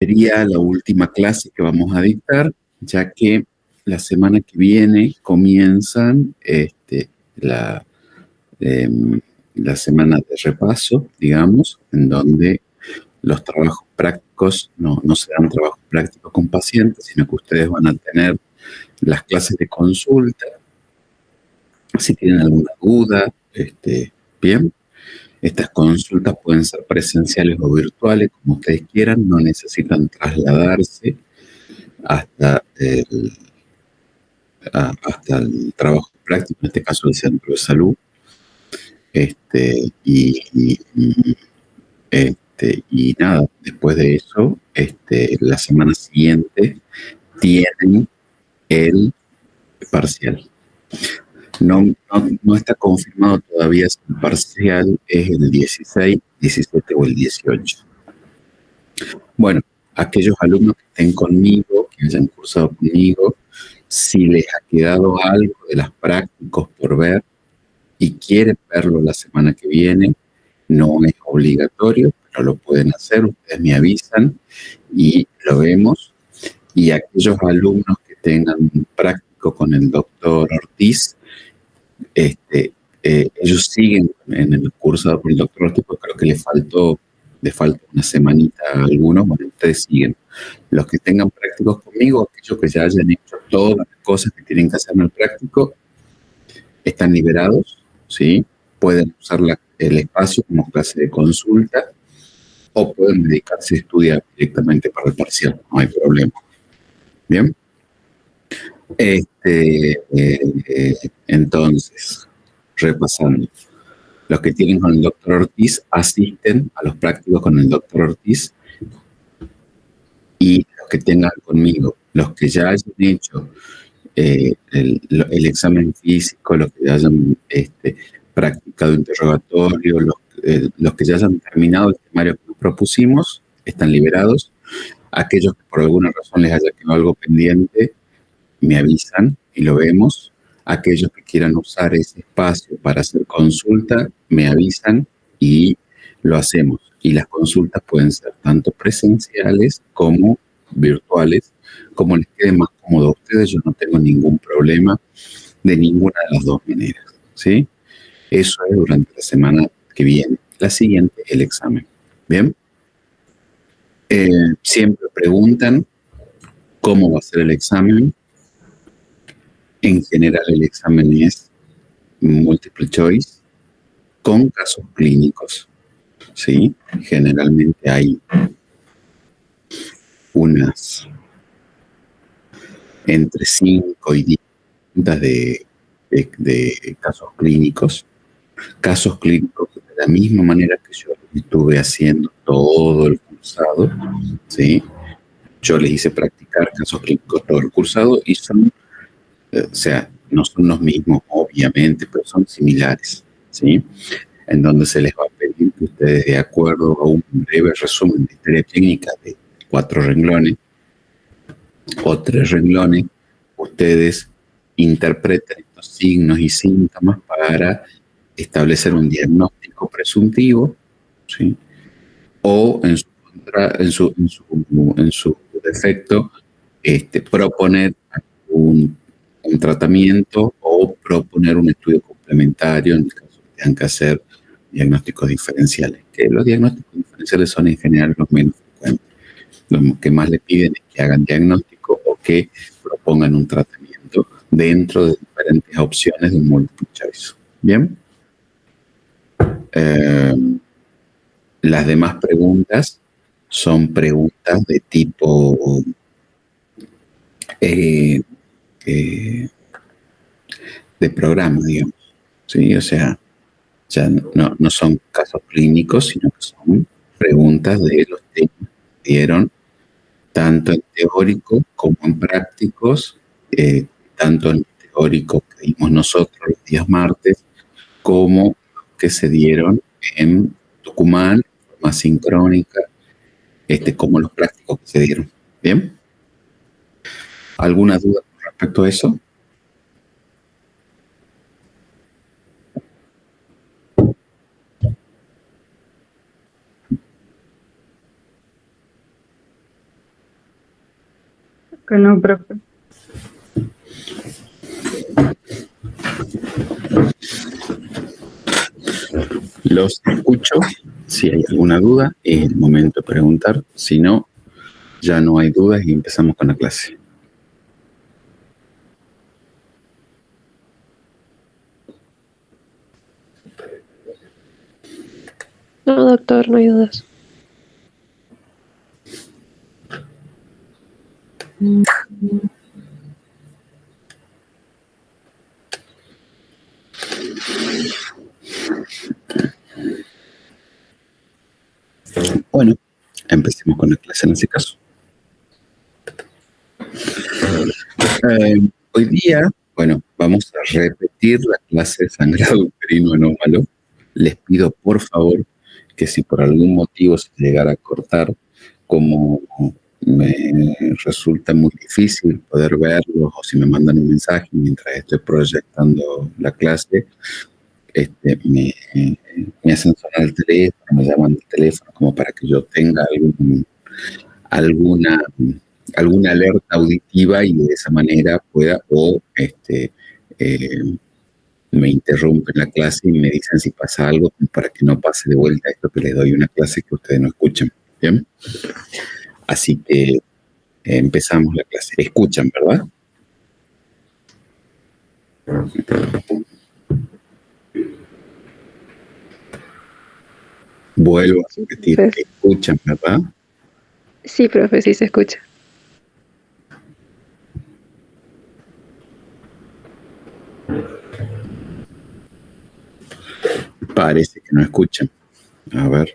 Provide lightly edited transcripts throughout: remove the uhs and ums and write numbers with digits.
Sería la última clase que vamos a dictar, ya que la semana que viene comienzan la, em, la semana de repaso, digamos, en donde los trabajos prácticos no serán trabajos prácticos con pacientes, sino que ustedes van a tener las clases de consulta. Si tienen alguna duda, bien. Estas consultas pueden ser presenciales o virtuales, como ustedes quieran, no necesitan trasladarse hasta hasta el trabajo práctico, en este caso el centro de salud. Y nada, después de eso, la semana siguiente tienen el parcial. No está confirmado todavía si el parcial es el 16, 17 o el 18. Bueno, aquellos alumnos que estén conmigo, que hayan cursado conmigo, si les ha quedado algo de las prácticos por ver y quieren verlo la semana que viene, no es obligatorio, pero lo pueden hacer, ustedes me avisan y lo vemos. Y aquellos alumnos que tengan práctico con el doctor Ortiz, ellos siguen en el curso por el doctor Ortiz, porque creo que le falta una semanita a algunos, bueno, ustedes siguen. Los que tengan prácticos conmigo, aquellos que ya hayan hecho todas las cosas que tienen que hacer en el práctico, están liberados, ¿sí? Pueden usar el espacio como clase de consulta o pueden dedicarse a estudiar directamente para el parcial, no hay problema. Bien. Entonces, repasando, los que tienen con el doctor Ortiz asisten a los prácticos con el doctor Ortiz, y los que tengan conmigo, los que ya hayan hecho el examen físico, los que ya hayan practicado interrogatorio, los que ya hayan terminado el temario que nos propusimos, están liberados. Aquellos que por alguna razón les haya quedado algo pendiente, me avisan y lo vemos. Aquellos que quieran usar ese espacio para hacer consulta, me avisan y lo hacemos. Y las consultas pueden ser tanto presenciales como virtuales, como les quede más cómodo a ustedes. Yo no tengo ningún problema de ninguna de las dos maneras, ¿sí? Eso es durante la semana que viene. La siguiente, el examen. ¿Bien? Siempre preguntan cómo va a ser el examen. En general, el examen es multiple choice con casos clínicos, ¿sí? Generalmente hay unas entre 5 y 10 de casos clínicos de la misma manera que yo estuve haciendo todo el cursado, ¿sí? Yo les hice practicar casos clínicos todo el cursado y son, o sea, no son los mismos, obviamente, pero son similares, ¿sí? En donde se les va a pedir que ustedes, de acuerdo a un breve resumen de historia clínica de 4 renglones o 3 renglones, ustedes interpreten estos signos y síntomas para establecer un diagnóstico presuntivo, ¿sí? O en su defecto, proponer un tratamiento o proponer un estudio complementario en el caso que tengan que hacer diagnósticos diferenciales, que los diagnósticos diferenciales son en general los menos frecuentes. Lo que más le piden es que hagan diagnóstico o que propongan un tratamiento dentro de diferentes opciones de multiple choice. Bien. Las demás preguntas son preguntas de tipo eh, eh, de programa, digamos, ¿sí? O sea, ya no son casos clínicos, sino que son preguntas de los temas que dieron, tanto en teórico como en prácticos, tanto en teórico que dimos nosotros los días martes, como que se dieron en Tucumán, de forma sincrónica, como los prácticos que se dieron. ¿Bien? ¿Alguna duda con respecto a eso? Que no, profe. Los escucho. Si hay alguna duda, es el momento de preguntar. Si no, ya no hay dudas y empezamos con la clase. No, doctor, no hay dudas. Bueno, empecemos con la clase en ese caso. Hoy día, bueno, vamos a repetir la clase de sangrado uterino anómalo. Les pido, por favor, que si por algún motivo se llegara a cortar, como me resulta muy difícil poder verlos o si me mandan un mensaje mientras estoy proyectando la clase, me hacen sonar el teléfono, me llaman el teléfono como para que yo tenga alguna alerta auditiva y de esa manera pueda me interrumpen la clase y me dicen si pasa algo para que no pase de vuelta esto que les doy una clase que ustedes no escuchan. ¿Bien? Así que empezamos la clase. Escuchan, ¿verdad? Vuelvo a repetir, Profe. escuchan, ¿verdad? Sí, profe, sí se escucha. Parece que no escuchan. A ver.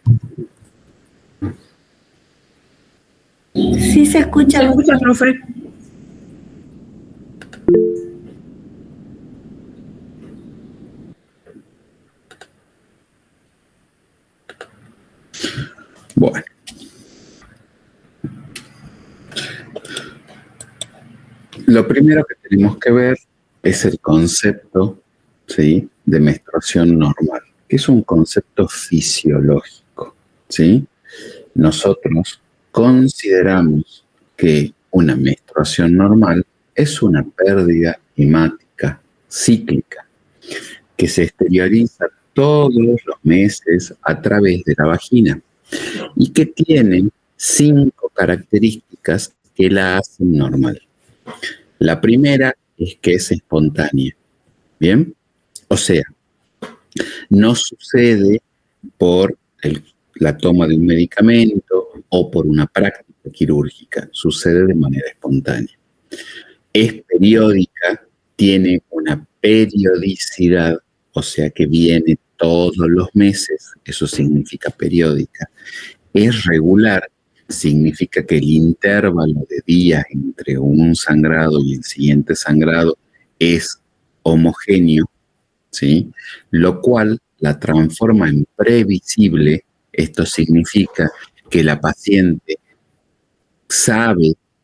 Sí se escucha. Se escucha, profe. Bueno. Lo primero que tenemos que ver es el concepto, ¿sí?, de menstruación normal, que es un concepto fisiológico, ¿sí? Nosotros consideramos que una menstruación normal es una pérdida hemática cíclica que se exterioriza todos los meses a través de la vagina y que tiene 5 características que la hacen normal. La primera es que es espontánea, ¿bien? O sea, no sucede por la toma de un medicamento o por una práctica quirúrgica, sucede de manera espontánea. Es periódica, tiene una periodicidad, o sea que viene todos los meses, eso significa periódica. Es regular, significa que el intervalo de días entre un sangrado y el siguiente sangrado es homogéneo, ¿sí? Lo cual la transforma en previsible. Esto significa que la paciente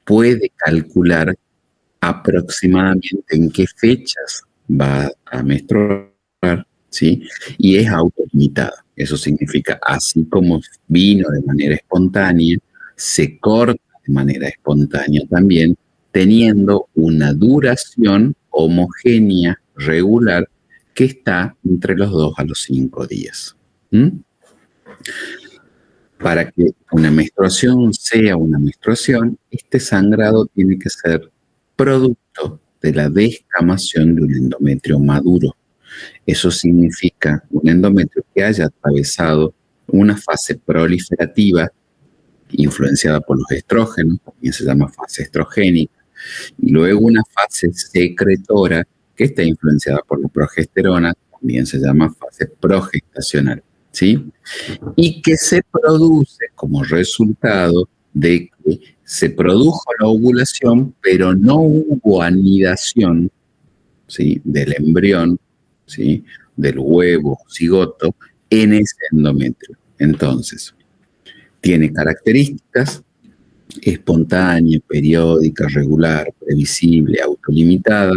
puede calcular aproximadamente en qué fechas va a menstruar, ¿sí? Y es autolimitada. Eso significa, así como vino de manera espontánea, se corta de manera espontánea también, teniendo una duración homogénea, regular, que está entre los 2 a los 5 días. Para que una menstruación sea una menstruación, este sangrado tiene que ser producto de la descamación de un endometrio maduro. Eso significa un endometrio que haya atravesado una fase proliferativa influenciada por los estrógenos, también se llama fase estrogénica, y luego una fase secretora que está influenciada por la progesterona, también se llama fase progestacional, ¿sí? Y que se produce como resultado de que se produjo la ovulación, pero no hubo anidación, ¿sí?, del embrión, ¿sí?, del huevo cigoto en ese endometrio. Entonces, tiene características: espontánea, periódica, regular, previsible, autolimitada,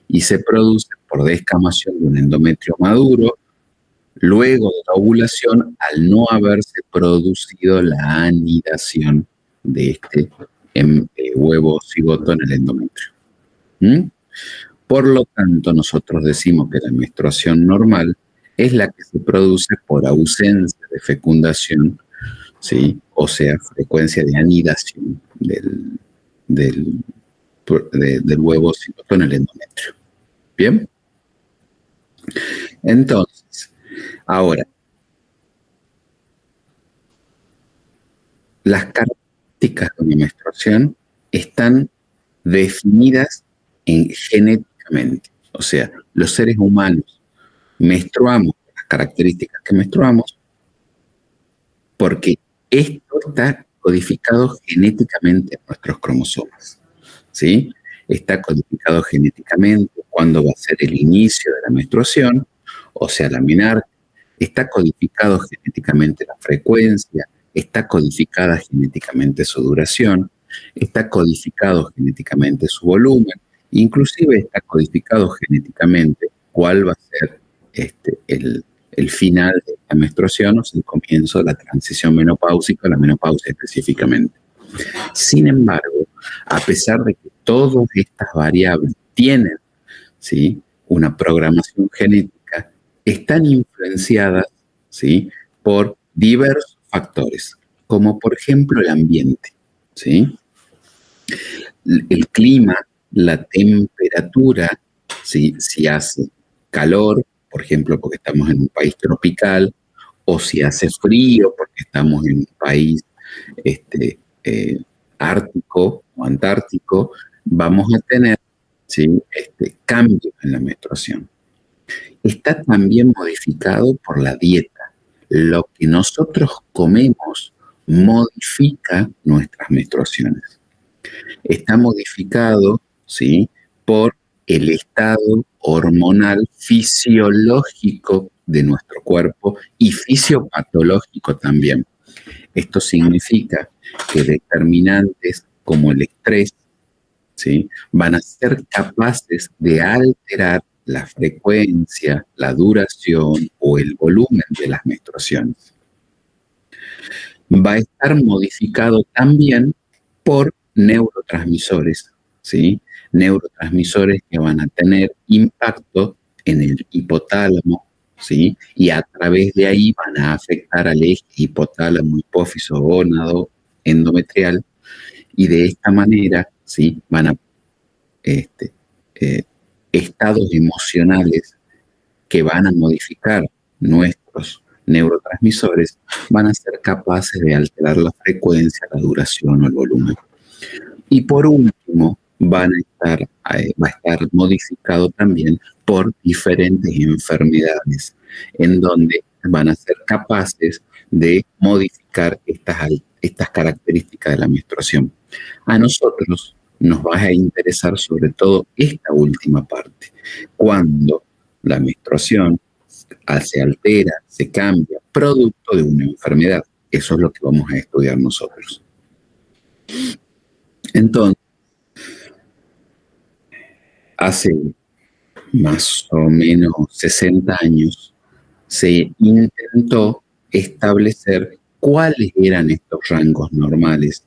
y se produce por descamación de un endometrio maduro luego de la ovulación al no haberse producido la anidación de este huevo cigoto en el endometrio. ¿Mm? Por lo tanto, nosotros decimos que la menstruación normal es la que se produce por ausencia de fecundación, ¿sí? O sea, frecuencia de anidación del huevo cigoto en el endometrio. ¿Bien? Entonces, ahora, las características de una menstruación están definidas genéticamente. O sea, los seres humanos menstruamos las características que menstruamos porque esto está codificado genéticamente en nuestros cromosomas, ¿sí? Está codificado genéticamente cuándo va a ser el inicio de la menstruación, o sea, la menarquia. Está codificado genéticamente la frecuencia, está codificada genéticamente su duración, está codificado genéticamente su volumen, inclusive está codificado genéticamente cuál va a ser el final de la menstruación, o sea, el comienzo de la transición menopáusica, la menopausia específicamente. Sin embargo, a pesar de que todas estas variables tienen, ¿sí?, una programación genética, están influenciadas, ¿sí?, por diversos factores, como por ejemplo el ambiente, ¿sí? El clima, la temperatura, ¿sí?, si hace calor, por ejemplo, porque estamos en un país tropical, o si hace frío, porque estamos en un país ártico o antártico, vamos a tener, ¿sí?, cambios en la menstruación. Está también modificado por la dieta. Lo que nosotros comemos modifica nuestras menstruaciones. Está modificado, ¿sí?, por el estado hormonal fisiológico de nuestro cuerpo y fisiopatológico también. Esto significa que determinantes como el estrés, ¿sí?, van a ser capaces de alterar la frecuencia, la duración o el volumen de las menstruaciones. Va a estar modificado también por neurotransmisores, ¿sí? Neurotransmisores que van a tener impacto en el hipotálamo, ¿sí? Y a través de ahí van a afectar al eje hipotálamo, hipófiso, gónado, endometrial, y de esta manera, ¿sí?, van a estados emocionales que van a modificar nuestros neurotransmisores, van a ser capaces de alterar la frecuencia, la duración o el volumen. Y por último, va a estar modificado también por diferentes enfermedades, en donde van a ser capaces de modificar estas características de la menstruación. A nosotros nos va a interesar sobre todo esta última parte, cuando la menstruación se altera, se cambia, producto de una enfermedad. Eso es lo que vamos a estudiar nosotros. Entonces, hace más o menos 60 años se intentó establecer cuáles eran estos rangos normales,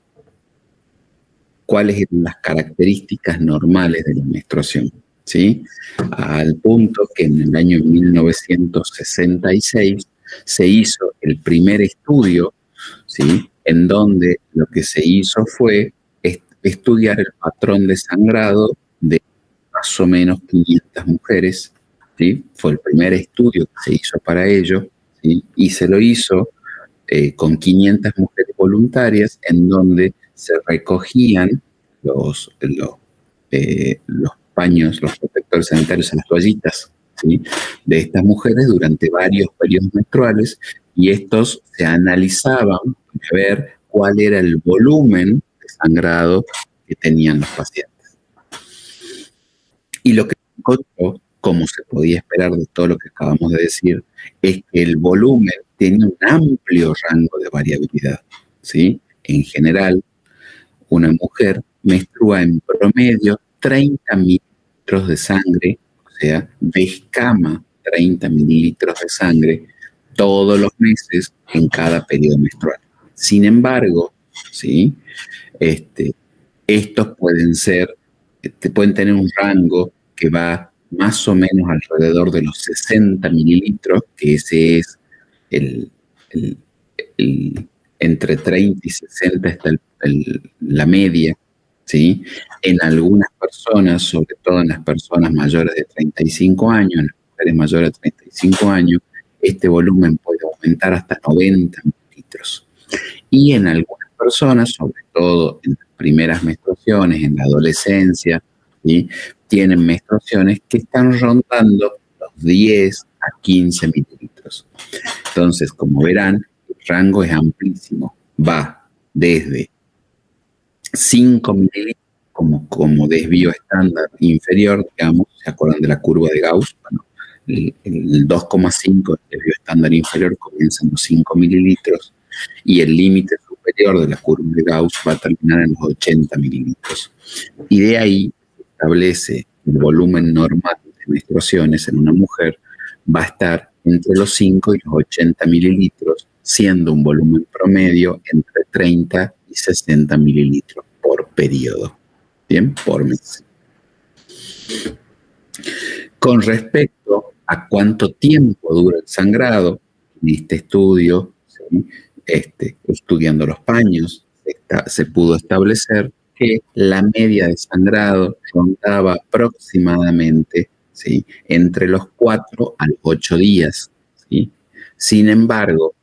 cuáles eran las características normales de la menstruación, ¿sí? Al punto que en el año 1966 se hizo el primer estudio, ¿sí?, en donde lo que se hizo fue estudiar el patrón de sangrado de más o menos 500 mujeres, ¿sí? Fue el primer estudio que se hizo para ello, ¿sí? Y se lo hizo con 500 mujeres voluntarias, en donde se recogían los paños, los protectores sanitarios, las toallitas, ¿sí?, de estas mujeres durante varios periodos menstruales, y estos se analizaban para ver cuál era el volumen de sangrado que tenían los pacientes. Y lo que encontró, como se podía esperar de todo lo que acabamos de decir, es que el volumen tiene un amplio rango de variabilidad, ¿sí? En general, una mujer menstrua en promedio 30 mililitros de sangre, o sea, descama 30 mililitros de sangre todos los meses en cada periodo menstrual. Sin embargo, ¿sí?, Estos pueden tener un rango que va más o menos alrededor de los 60 mililitros, que ese es el, el- el- entre 30 y 60 está la media, ¿sí? En algunas personas, sobre todo en las personas mayores de 35 años, en las mujeres mayores de 35 años, este volumen puede aumentar hasta 90 mililitros. Y en algunas personas, sobre todo en las primeras menstruaciones, en la adolescencia, ¿sí? Tienen menstruaciones que están rondando los 10 a 15 mililitros. Entonces, como verán, el rango es amplísimo. Va desde 5 mililitros como desvío estándar inferior, digamos, ¿se acuerdan de la curva de Gauss? Bueno, el 2,5 desvío estándar inferior comienza en los 5 mililitros y el límite superior de la curva de Gauss va a terminar en los 80 mililitros. Y de ahí se establece el volumen normal de menstruaciones en una mujer va a estar entre los 5 y los 80 mililitros, siendo un volumen promedio entre 30 y 60 mililitros por periodo. Bien, por mes. Con respecto a cuánto tiempo dura el sangrado, en este estudio, ¿sí? Estudiando los paños, se pudo establecer que la media de sangrado rondaba aproximadamente, ¿sí?, entre los 4 a los 8 días. ¿Sí? Sin embargo,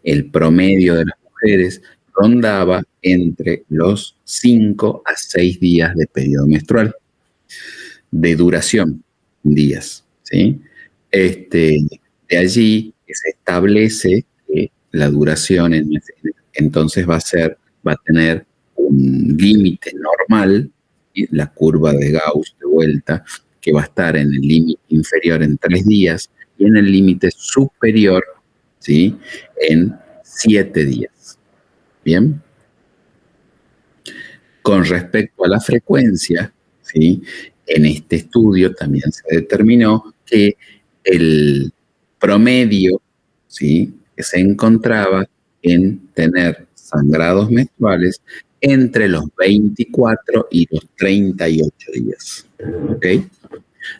el promedio de las mujeres rondaba entre los 5 a 6 días de periodo menstrual, de duración, días. ¿Sí? De allí que se establece que la duración entonces va a tener un límite normal, ¿sí?, la curva de Gauss de vuelta, que va a estar en el límite inferior en 3 días y en el límite superior, ¿sí?, en 7 días. Bien. Con respecto a la frecuencia, ¿sí?, en este estudio también se determinó que el promedio, ¿sí?, que se encontraba en tener sangrados menstruales entre los 24 y los 38 días. ¿Ok?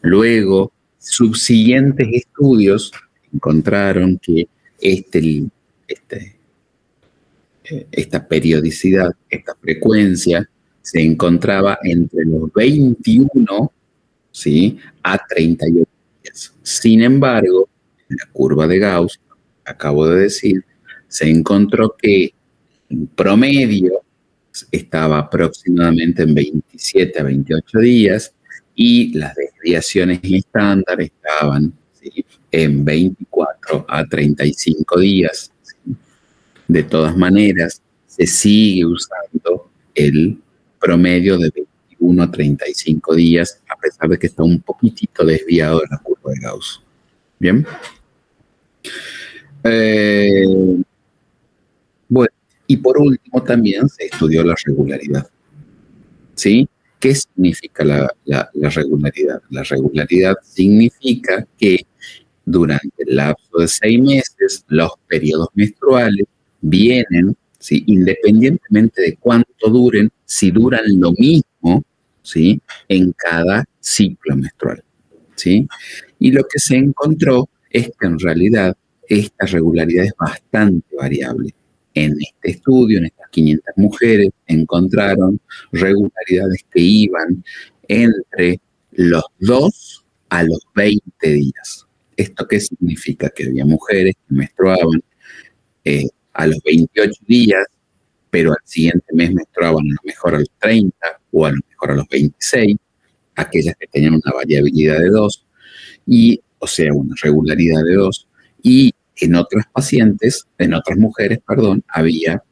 Luego, subsiguientes estudios encontraron que esta periodicidad, esta frecuencia, se encontraba entre los 21, ¿sí?, a 38 días. Sin embargo, en la curva de Gauss, acabo de decir, se encontró que en promedio estaba aproximadamente en 27 a 28 días y las desviaciones estándar estaban, ¿sí?, en 24 a 35 días. ¿Sí? De todas maneras, se sigue usando el promedio de 21 a 35 días, a pesar de que está un poquitito desviado de la curva de Gauss. Bien. Bueno, y por último también se estudió la regularidad. ¿Sí? ¿Qué significa la regularidad? La regularidad significa que durante el lapso de 6 meses los periodos menstruales vienen, ¿sí?, independientemente de cuánto duren, si duran lo mismo, ¿sí?, en cada ciclo menstrual. ¿Sí? Y lo que se encontró es que en realidad esta regularidad es bastante variable. En este estudio, en estas 500 mujeres, encontraron regularidades que iban entre los 2 a los 20 días. ¿Esto qué significa? Que había mujeres que menstruaban a los 28 días, pero al siguiente mes menstruaban a lo mejor a los 30 o a lo mejor a los 26, aquellas que tenían una variabilidad de 2, o sea, una regularidad de 2, y en otras mujeres, había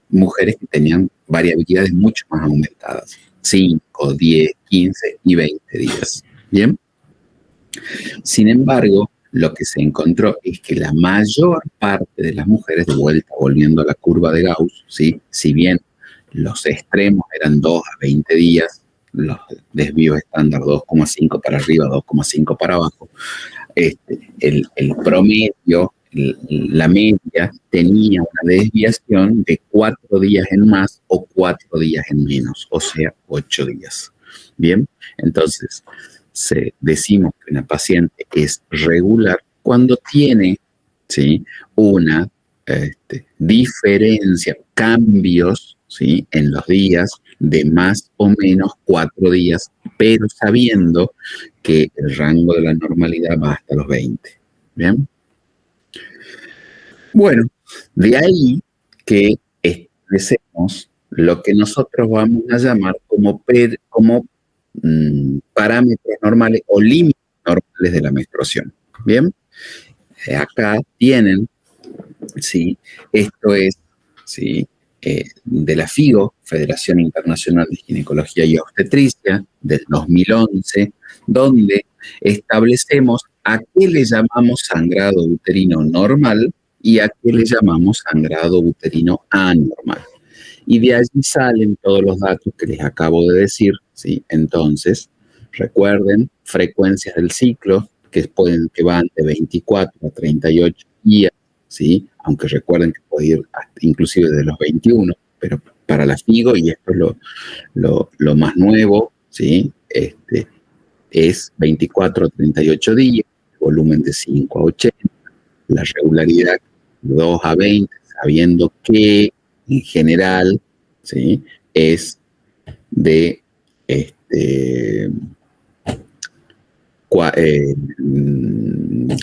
mujeres que tenían variabilidades mucho más aumentadas, 5, 10, 15 y 20 días. ¿Bien? Sin embargo, lo que se encontró es que la mayor parte de las mujeres, de vuelta volviendo a la curva de Gauss, ¿sí?, si bien los extremos eran 2 a 20 días, los desvíos estándar 2,5 para arriba, 2,5 para abajo, el promedio, la media tenía una desviación de 4 días en más o 4 días en menos, o sea, 8 días. Bien, entonces decimos que una paciente es regular cuando tiene, ¿sí?, una diferencia, cambios, ¿sí?, en los días de más o menos 4 días, pero sabiendo que el rango de la normalidad va hasta los 20. ¿Bien? Bueno, de ahí que establecemos lo que nosotros vamos a llamar como parámetros normales o límites normales de la menstruación. Bien, acá tienen, ¿sí?, esto es, ¿sí?, de la FIGO, Federación Internacional de Ginecología y Obstetricia, del 2011, donde establecemos a qué le llamamos sangrado uterino normal y a qué le llamamos sangrado uterino anormal. Y de allí salen todos los datos que les acabo de decir, ¿sí? Entonces, recuerden, frecuencias del ciclo que van de 24 a 38 días, ¿sí? Aunque recuerden que puede ir hasta inclusive de los 21, pero para la FIGO, y esto es lo más nuevo, ¿sí?, es 24 a 38 días, volumen de 5 a 80, la regularidad 2 a 20, sabiendo que en general, ¿sí?, es de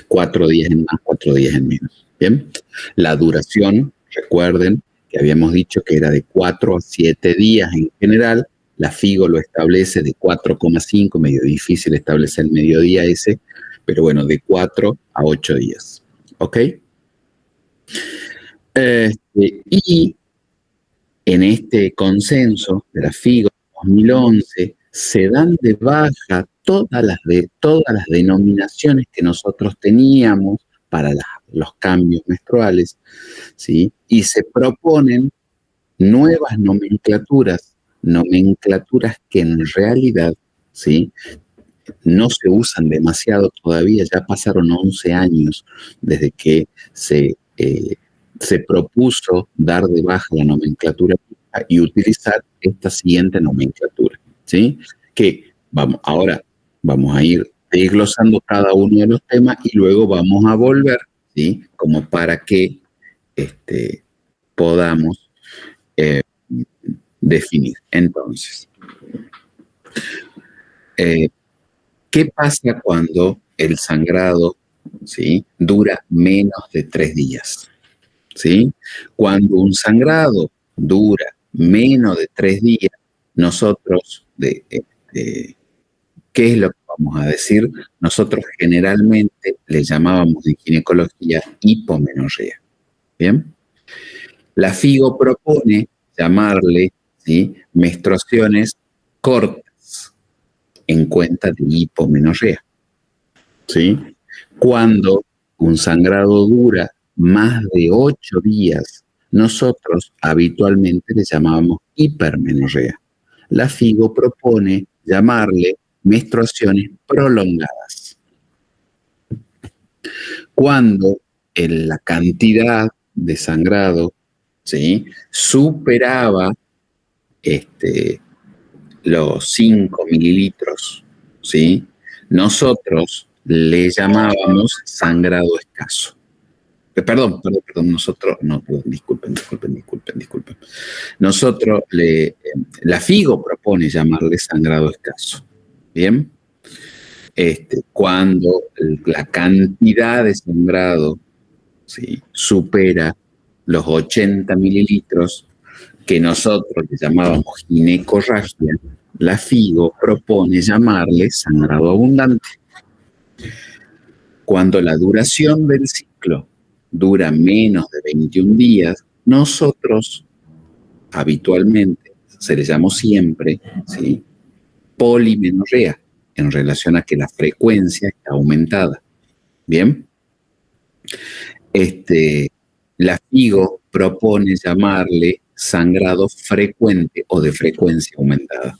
4 días en más, 4 días en menos. Bien, la duración, recuerden que habíamos dicho que era de 4 a 7 días en general. La FIGO lo establece de 4,5, medio difícil establecer el mediodía ese, pero bueno, de 4 a 8 días. ¿Ok? Y en este consenso de la FIGO 2011 se dan de baja todas las denominaciones que nosotros teníamos para los cambios menstruales, ¿sí? Y se proponen nuevas nomenclaturas que en realidad, ¿sí?, no se usan demasiado todavía. Ya pasaron 11 años desde que se propuso dar de baja la nomenclatura y utilizar esta siguiente nomenclatura, ¿sí? Que ahora vamos a ir desglosando cada uno de los temas y luego vamos a volver, ¿sí?, como para que podamos definir. Entonces, ¿qué pasa cuando el sangrado, ¿sí?, dura menos de 3 días? ¿Sí? Cuando un sangrado dura menos de 3 días, nosotros, ¿qué es lo que vamos a decir? Nosotros generalmente le llamábamos en ginecología hipomenorrea. ¿Bien? La FIGO propone llamarle, ¿sí?, menstruaciones cortas en cuenta de hipomenorrea. ¿Sí? Cuando un sangrado dura más de 8 días, nosotros habitualmente le llamábamos hipermenorrea. La FIGO propone llamarle menstruaciones prolongadas. Cuando la cantidad de sangrado, ¿sí?, superaba los 5 mililitros, ¿sí?, nosotros le llamábamos sangrado escaso. Perdón, nosotros, no, perdón, disculpen. Nosotros, la FIGO propone llamarle sangrado escaso. ¿Bien? Cuando la cantidad de sangrado, ¿sí?, supera los 80 mililitros, que nosotros le llamábamos ginecorragia, la FIGO propone llamarle sangrado abundante. Cuando la duración del ciclo dura menos de 21 días, nosotros habitualmente, se le llamó siempre, ¿sí?, polimenorrea, en relación a que la frecuencia está aumentada. ¿Bien? La FIGO propone llamarle sangrado frecuente o de frecuencia aumentada.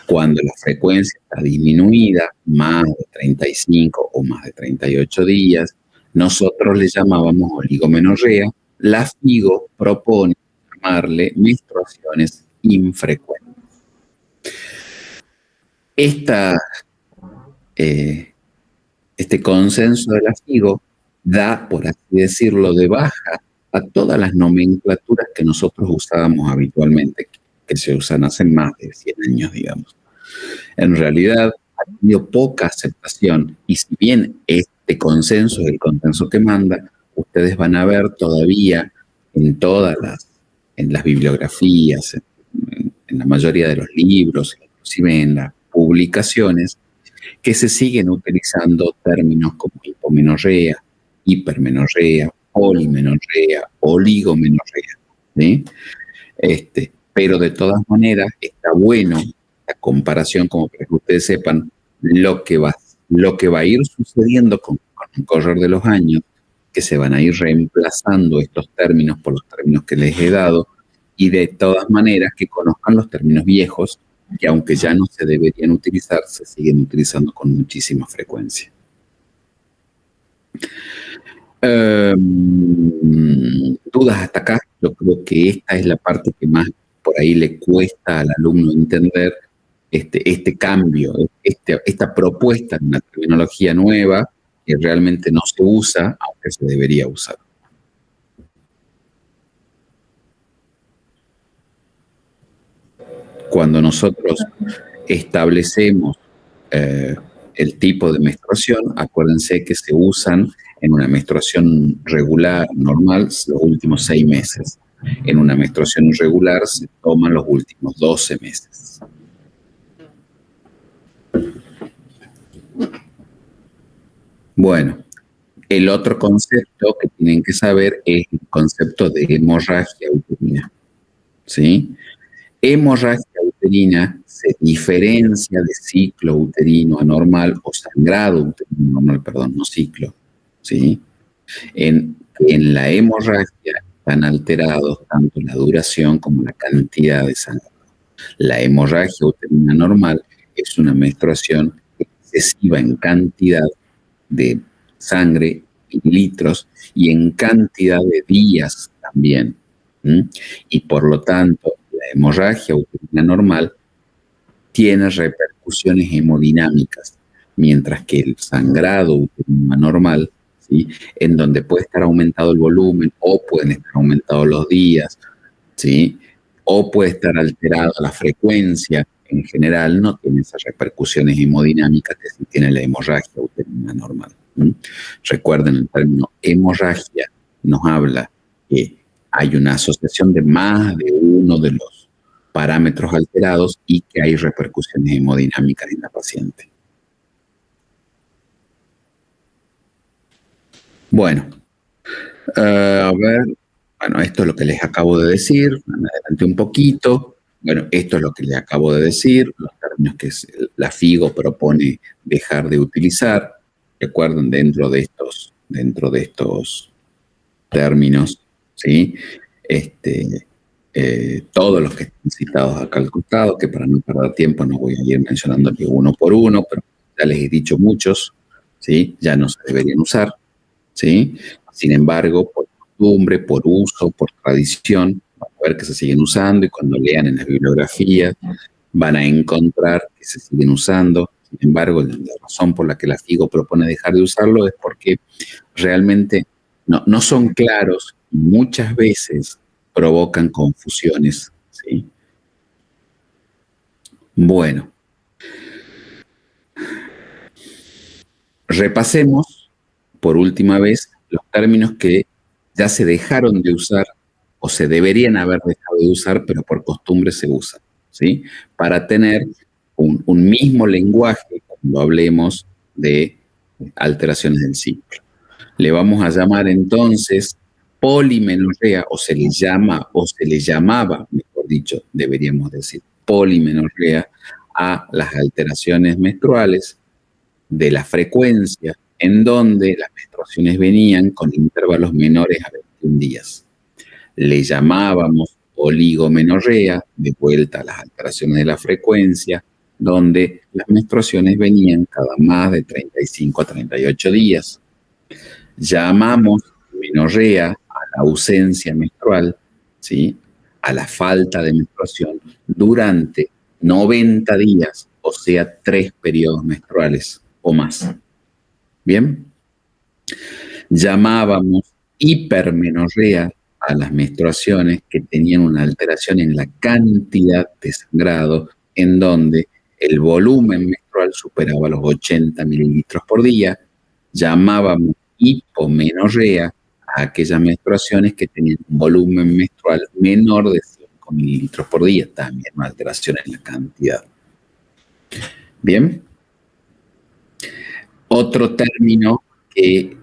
Cuando la frecuencia está disminuida, más de 35 o más de 38 días, Nosotros le llamábamos oligomenorrea. La FIGO propone llamarle menstruaciones infrecuentes. Este consenso de la FIGO da, por así decirlo, de baja a todas las nomenclaturas que nosotros usábamos habitualmente, que se usan hace más de 100 años, digamos. En realidad, ha tenido poca aceptación, y si bien este consenso es el consenso que manda, ustedes van a ver todavía en las bibliografías, en la mayoría de los libros, inclusive en las publicaciones, que se siguen utilizando términos como hipomenorrea, hipermenorrea, polimenorrea, oligomenorrea, ¿sí? Pero de todas maneras está bueno la comparación, como para que ustedes sepan lo que va a ir sucediendo con el correr de los años, que se van a ir reemplazando estos términos por los términos que les he dado, y de todas maneras que conozcan los términos viejos, que aunque ya no se deberían utilizar, se siguen utilizando con muchísima frecuencia. ¿Dudas hasta acá? Yo creo que esta es la parte que más por ahí le cuesta al alumno entender este cambio, esta propuesta en una terminología nueva que realmente no se usa, aunque se debería usar. Cuando nosotros establecemos el tipo de menstruación, acuérdense que se usan en una menstruación regular, normal, los últimos 6 meses. En una menstruación irregular se toman los últimos 12 meses. Bueno, el otro concepto que tienen que saber es el concepto de hemorragia uterina, ¿sí? Hemorragia uterina se diferencia de ciclo uterino anormal o sangrado uterino anormal, perdón, no ciclo, ¿sí? En la hemorragia están alterados tanto la duración como la cantidad de sangre. La hemorragia uterina normal es una menstruación excesiva en cantidad de sangre, litros, y en cantidad de días también. Y por lo tanto, la hemorragia uterina normal tiene repercusiones hemodinámicas, mientras que el sangrado uterino anormal, ¿sí?, en donde puede estar aumentado el volumen o pueden estar aumentados los días, ¿sí?, o puede estar alterada la frecuencia, en general no tiene esas repercusiones hemodinámicas que sí tiene la hemorragia uterina normal. Recuerden, el término hemorragia nos habla que hay una asociación de más de uno de los parámetros alterados y que hay repercusiones hemodinámicas en la paciente. Bueno, bueno, esto es lo que les acabo de decir, me adelanté un poquito. Bueno, esto es lo que les acabo de decir, los términos que la FIGO propone dejar de utilizar. Recuerden, dentro de estos términos, ¿sí?, todos los que están citados acá al costado, que para no perder tiempo no voy a ir mencionando uno por uno, pero ya les he dicho muchos, ¿sí?, ya no se deberían usar, ¿sí? Sin embargo, por costumbre, por uso, por tradición, van a ver que se siguen usando, y cuando lean en las bibliografías van a encontrar que se siguen usando. Sin embargo, la razón por la que la FIGO propone dejar de usarlo es porque realmente no son claros y muchas veces provocan confusiones, ¿sí? Bueno, repasemos por última vez los términos que ya se dejaron de usar o se deberían haber dejado de usar, pero por costumbre se usan, ¿sí?, para tener un mismo lenguaje cuando hablemos de alteraciones del ciclo. Le vamos a llamar entonces polimenorrea, o se le llamaba, mejor dicho, deberíamos decir polimenorrea, a las alteraciones menstruales de la frecuencia, en donde las menstruaciones venían con intervalos menores a 21 días. Le llamábamos oligomenorrea, de vuelta a las alteraciones de la frecuencia, donde las menstruaciones venían cada más de 35 a 38 días. Llamamos menorrea a la ausencia menstrual, ¿sí? A la falta de menstruación durante 90 días, o sea, 3 periodos menstruales o más. ¿Bien? Llamábamos hipermenorrea a las menstruaciones que tenían una alteración en la cantidad de sangrado, en donde el volumen menstrual superaba los 80 mililitros por día. Llamábamos hipomenorrea a aquellas menstruaciones que tenían un volumen menstrual menor de 5 mililitros por día, también una alteración en la cantidad. Bien. Otro término que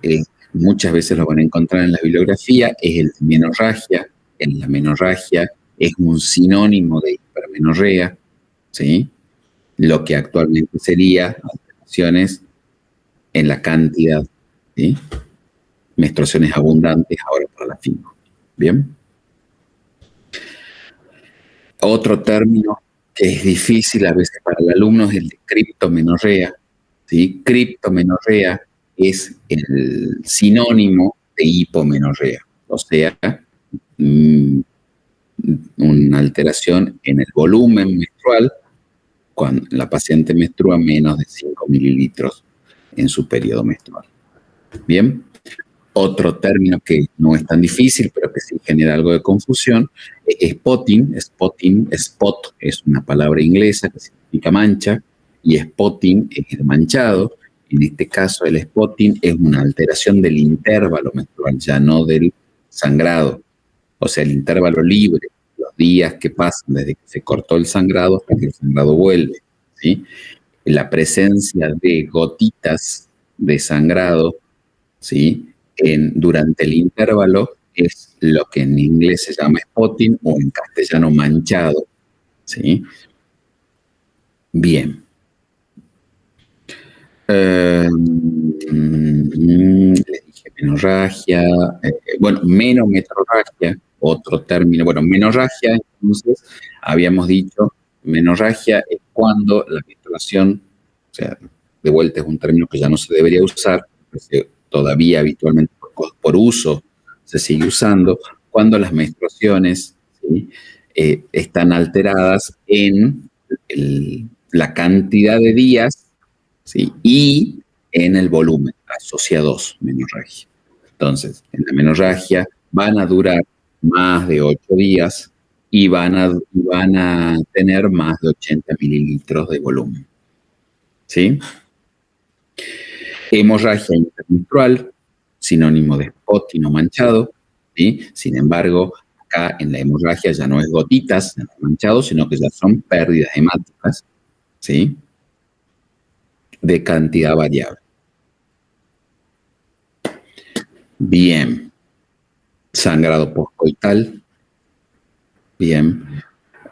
muchas veces lo van a encontrar en la bibliografía es el de menorragia. En la menorragia es un sinónimo de hipermenorrea, ¿sí? Lo que actualmente sería alteraciones en la cantidad, ¿sí? Menstruaciones abundantes ahora para la FINCO. ¿Bien? Otro término que es difícil a veces para el alumno es el de criptomenorrea, ¿sí? Criptomenorrea es el sinónimo de hipomenorrea, o sea, una alteración en el volumen menstrual cuando la paciente menstrua menos de 5 mililitros en su periodo menstrual. Bien. Otro término que no es tan difícil, pero que sí genera algo de confusión, es spotting. Spot es una palabra inglesa que significa mancha, y spotting es el manchado. En este caso, el spotting es una alteración del intervalo menstrual, ya no del sangrado. O sea, el intervalo libre, los días que pasan desde que se cortó el sangrado hasta que el sangrado vuelve, ¿sí? La presencia de gotitas de sangrado, ¿sí? Durante el intervalo es lo que en inglés se llama spotting o en castellano manchado, ¿sí? Bien. Le dije menorragia, menometrorragia, otro término. Bueno, menorragia, entonces, habíamos dicho, menorragia es cuando la menstruación, o sea, de vuelta es un término que ya no se debería usar, porque todavía habitualmente por uso se sigue usando, cuando las menstruaciones, ¿sí? Están alteradas en la cantidad de días, ¿sí? Y en el volumen, asociados menorragia. Entonces, en la menorragia van a durar más de 8 días y van a tener más de 80 mililitros de volumen, ¿sí? Hemorragia intermenstrual, sinónimo de spotting o manchado, ¿sí? Sin embargo, acá en la hemorragia ya no es gotitas, no es manchado, sino que ya son pérdidas hemáticas, ¿sí? De cantidad variable. Bien. Sangrado postcoital. Bien.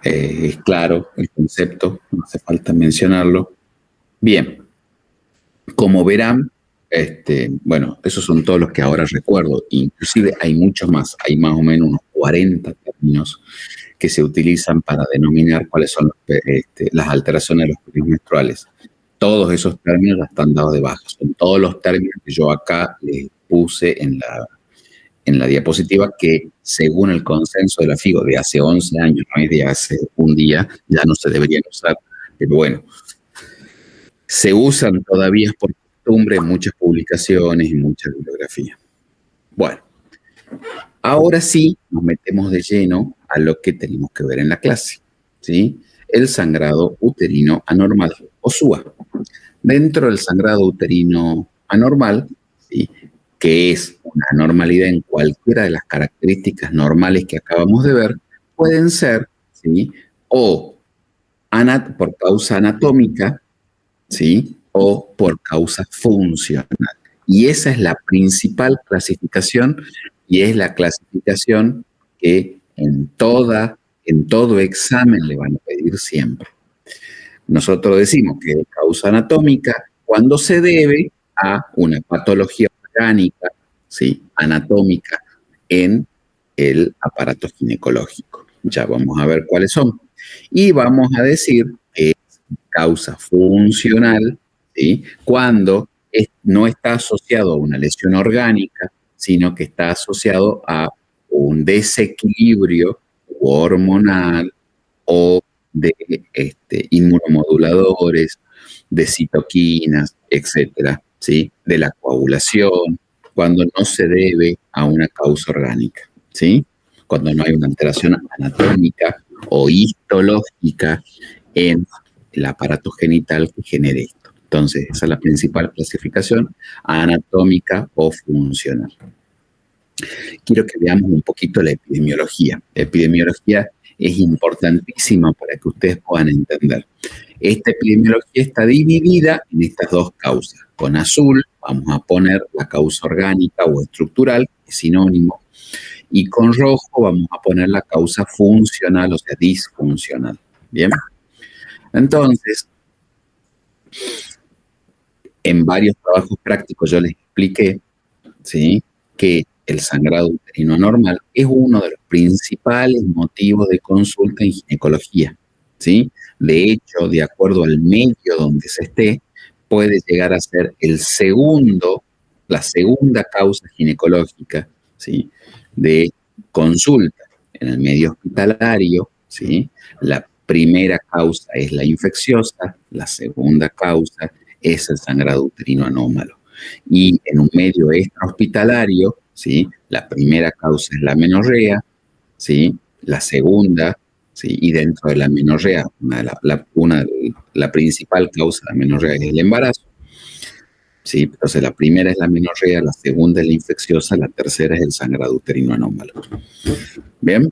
Es claro el concepto, no hace falta mencionarlo. Bien. Como verán, esos son todos los que ahora recuerdo. Inclusive hay muchos más, hay más o menos unos 40 términos que se utilizan para denominar cuáles son las alteraciones de los periodos menstruales. Todos esos términos ya están dados de baja. Son todos los términos que yo acá les puse en la diapositiva, que según el consenso de la FIGO de hace 11 años, no es de hace un día, ya no se deberían usar. Pero bueno, se usan todavía por costumbre en muchas publicaciones y mucha bibliografía. Bueno, ahora sí nos metemos de lleno a lo que tenemos que ver en la clase, ¿sí? El sangrado uterino anormal, o SUA. Dentro del sangrado uterino anormal, ¿sí?, que es una anormalidad en cualquiera de las características normales que acabamos de ver, pueden ser, ¿sí?, o por causa anatómica, ¿sí?, o por causa funcional. Y esa es la principal clasificación, y es la clasificación que en todo examen le van a pedir siempre. Nosotros decimos que es causa anatómica cuando se debe a una patología orgánica, ¿sí?, anatómica en el aparato ginecológico. Ya vamos a ver cuáles son. Y vamos a decir que es causa funcional, ¿sí?, cuando no está asociado a una lesión orgánica, sino que está asociado a un desequilibrio hormonal o de inmunomoduladores, de citoquinas, etcétera, ¿sí? De la coagulación, cuando no se debe a una causa orgánica, ¿sí? Cuando no hay una alteración anatómica o histológica en el aparato genital que genere esto. Entonces, esa es la principal clasificación, anatómica o funcional. Quiero que veamos un poquito la epidemiología. La epidemiología es importantísima para que ustedes puedan entender. Esta epidemiología está dividida en estas dos causas. Con azul vamos a poner la causa orgánica o estructural, que es sinónimo, y con rojo vamos a poner la causa funcional, o sea, disfuncional. ¿Bien? Entonces, en varios trabajos prácticos yo les expliqué, ¿sí?, que el sangrado uterino anormal es uno de los principales motivos de consulta en ginecología, ¿sí? De hecho, de acuerdo al medio donde se esté, puede llegar a ser la segunda causa ginecológica, ¿sí?, de consulta en el medio hospitalario, ¿sí? La primera causa es la infecciosa, la segunda causa es el sangrado uterino anómalo. Y en un medio extrahospitalario, ¿sí?, la primera causa es la menorrea, ¿sí?, la segunda, ¿sí?, y dentro de la menorrea, la principal causa de la menorrea es el embarazo, ¿sí? Entonces la primera es la menorrea, la segunda es la infecciosa, la tercera es el sangrado uterino anómalo. ¿Bien?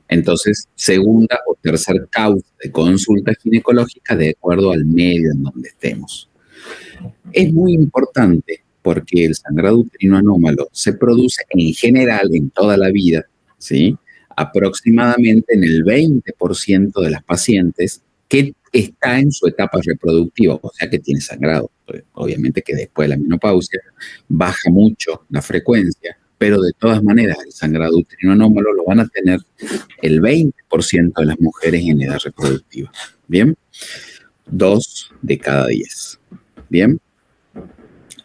Entonces, segunda o tercera causa de consulta ginecológica de acuerdo al medio en donde estemos. Es muy importante porque el sangrado uterino anómalo se produce en general en toda la vida, ¿sí?, aproximadamente en el 20% de las pacientes que está en su etapa reproductiva, o sea que tiene sangrado. Obviamente que después de la menopausia baja mucho la frecuencia, pero de todas maneras el sangrado uterino anómalo lo van a tener el 20% de las mujeres en edad reproductiva. ¿Bien? 2 de cada 10. ¿Bien?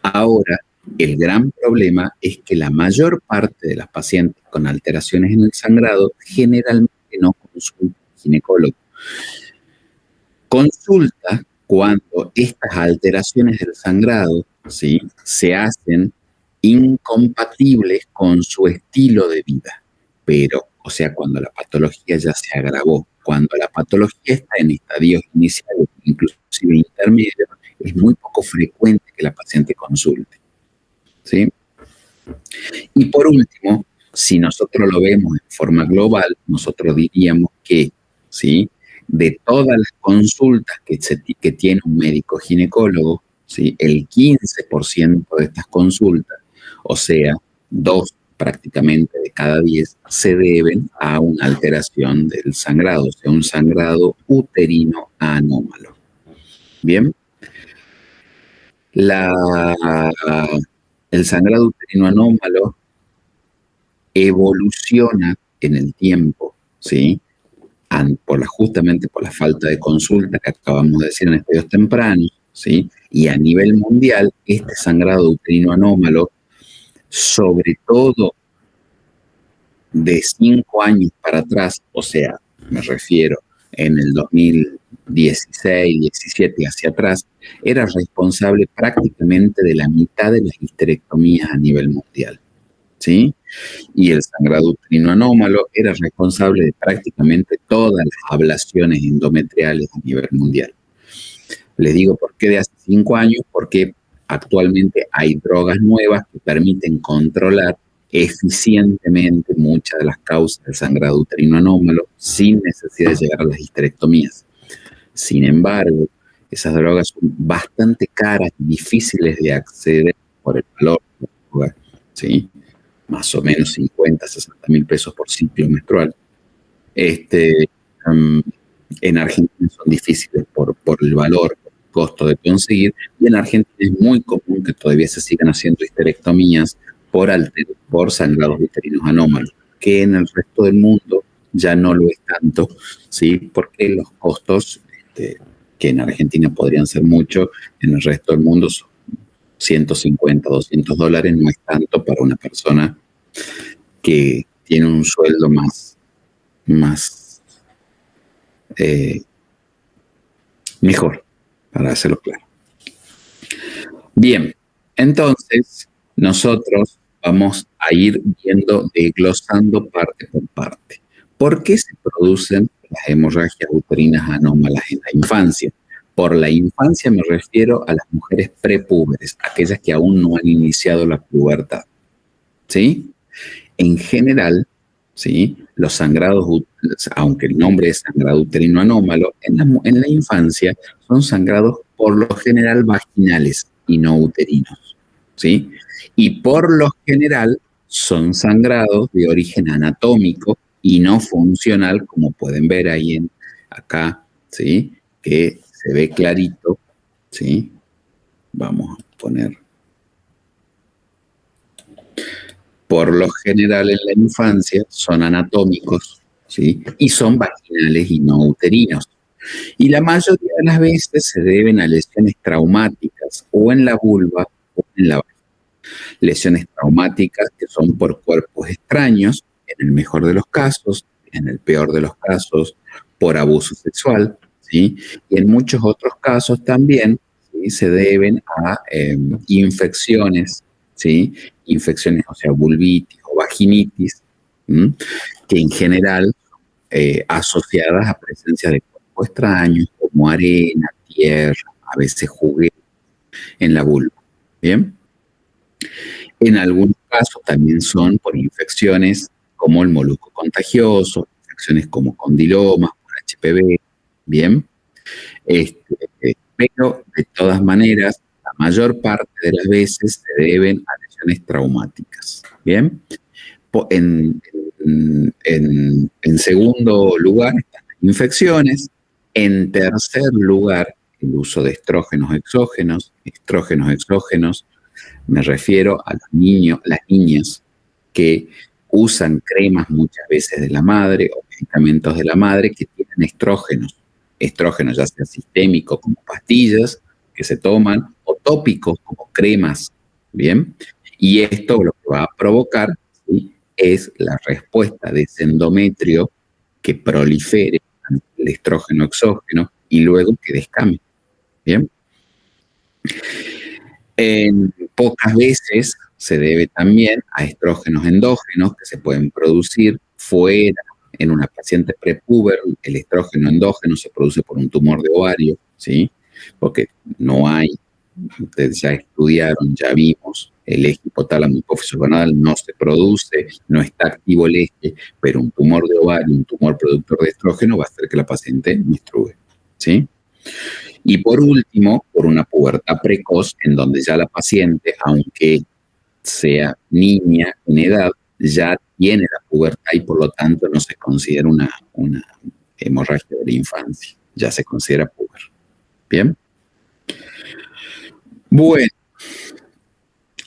Ahora, el gran problema es que la mayor parte de las pacientes con alteraciones en el sangrado generalmente no consulta al ginecólogo. Consulta cuando estas alteraciones del sangrado, ¿sí?, se hacen incompatibles con su estilo de vida. Pero, o sea, cuando la patología ya se agravó, cuando la patología está en estadios iniciales, inclusive intermedios, es muy poco frecuente que la paciente consulte, ¿sí? Y por último, si nosotros lo vemos en forma global, nosotros diríamos que, ¿sí?, de todas las consultas que tiene un médico ginecólogo, ¿sí?, el 15% de estas consultas, o sea, 2 prácticamente de cada 10, se deben a una alteración del sangrado, o sea, un sangrado uterino anómalo. ¿Bien? El sangrado uterino anómalo evoluciona en el tiempo, ¿sí?, justamente por la falta de consulta que acabamos de decir en estadios tempranos, ¿sí? Y a nivel mundial, este sangrado uterino anómalo, sobre todo de 5 años para atrás, o sea, me refiero en el 2016, 17 hacia atrás, era responsable prácticamente de la mitad de las histerectomías a nivel mundial, ¿sí? Y el sangrado uterino anómalo era responsable de prácticamente todas las ablaciones endometriales a nivel mundial. Les digo por qué de hace 5 años, porque actualmente hay drogas nuevas que permiten controlar eficientemente muchas de las causas del sangrado uterino anómalo sin necesidad de llegar a las histerectomías. Sin embargo, esas drogas son bastante caras y difíciles de acceder por el valor de la droga, ¿sí? Más o menos 50, 60 mil pesos por ciclo menstrual. En Argentina son difíciles por el valor, por el costo de conseguir, y en Argentina es muy común que todavía se sigan haciendo histerectomías por sangrados uterinos anómalos, que en el resto del mundo ya no lo es tanto, ¿sí?, porque los costos que en Argentina podrían ser mucho, en el resto del mundo son 150, $200, no es tanto para una persona que tiene un sueldo más mejor, para hacerlo claro. Bien, entonces nosotros vamos a ir viendo, desglosando parte por parte. ¿Por qué se producen las hemorragias uterinas anómalas en la infancia? Por la infancia me refiero a las mujeres prepúberes, aquellas que aún no han iniciado la pubertad. ¿Sí? En general, ¿sí? Los sangrados, aunque el nombre es sangrado uterino anómalo, en la infancia son sangrados por lo general vaginales y no uterinos, ¿sí? Y por lo general son sangrados de origen anatómico y no funcional, como pueden ver ahí acá, ¿sí? Que se ve clarito, ¿sí? Vamos a poner. Por lo general en la infancia son anatómicos, ¿sí? Y son vaginales y no uterinos. Y la mayoría de las veces se deben a lesiones traumáticas o en la vulva o en la vagina. Lesiones traumáticas que son por cuerpos extraños, en el mejor de los casos, en el peor de los casos, por abuso sexual, ¿sí? Y en muchos otros casos también, ¿sí? Se deben a infecciones, ¿sí? Infecciones, o sea, vulvitis o vaginitis, ¿sí? Que en general asociadas a presencia de cuerpos extraños como arena, tierra, a veces juguetes en la vulva. ¿Bien? En algunos casos también son por infecciones como el molusco contagioso, infecciones como condilomas, por HPV, ¿bien? Pero de todas maneras, la mayor parte de las veces se deben a lesiones traumáticas, ¿bien? En segundo lugar están las infecciones. En tercer lugar, el uso de estrógenos exógenos. Estrógenos exógenos, me refiero a los niños, las niñas que usan cremas muchas veces de la madre o medicamentos de la madre que tienen estrógenos ya sea sistémicos como pastillas que se toman o tópicos como cremas, ¿bien? Y esto lo que va a provocar, ¿sí?, es la respuesta de ese endometrio que prolifere el estrógeno exógeno y luego que descame, ¿bien? En pocas veces se debe también a estrógenos endógenos que se pueden producir fuera. En una paciente prepúber, el estrógeno endógeno se produce por un tumor de ovario, ¿sí? Porque no hay, ustedes ya estudiaron, ya vimos, el eje hipotálamo hipófisis gonadal no se produce, no está activo el eje, pero un tumor de ovario, un tumor productor de estrógeno va a hacer que la paciente menstrue, ¿sí? Y por último, por una pubertad precoz, en donde ya la paciente, aunque sea niña en edad, ya tiene la pubertad y por lo tanto no se considera una hemorragia de la infancia, ya se considera puber. ¿Bien? Bueno,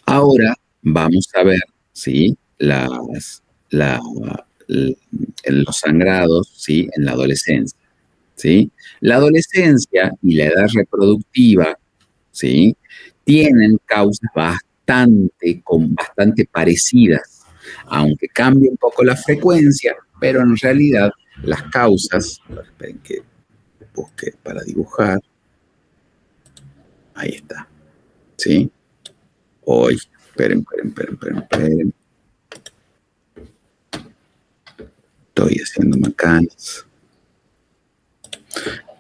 ahora vamos a ver, ¿sí?, los sangrados, ¿sí?, en la adolescencia. ¿Sí? La adolescencia y la edad reproductiva, ¿sí?, tienen causas bastante parecidas, aunque cambia un poco la frecuencia, pero en realidad las causas, esperen que busque para dibujar, ahí está, ¿sí? Hoy, esperen. Estoy haciendo macanas.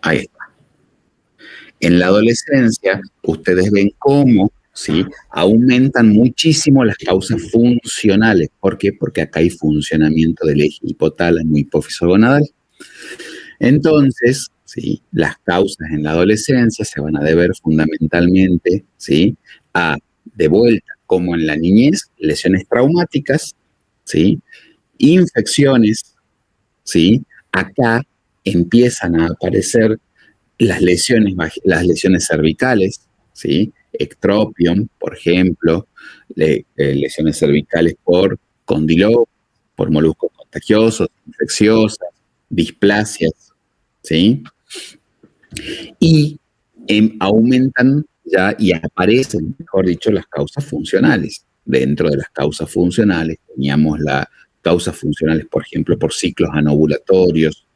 Ahí está. En la adolescencia, ustedes ven cómo, ¿sí?, aumentan muchísimo las causas funcionales. ¿Por qué? Porque acá hay funcionamiento del eje hipotálamo hipófisis gonadal. Entonces, ¿sí?, las causas en la adolescencia se van a deber fundamentalmente, ¿sí?, a, de vuelta, como en la niñez, lesiones traumáticas, ¿sí?, infecciones, ¿sí? Acá empiezan a aparecer las lesiones cervicales, ¿sí? Ectropion, por ejemplo, lesiones cervicales por condiloma, por moluscos contagiosos, infecciosas, displasias, ¿sí? Y aumentan ya y aparecen, mejor dicho, las causas funcionales. Dentro de las causas funcionales teníamos las causas funcionales, por ejemplo, por ciclos anovulatorios,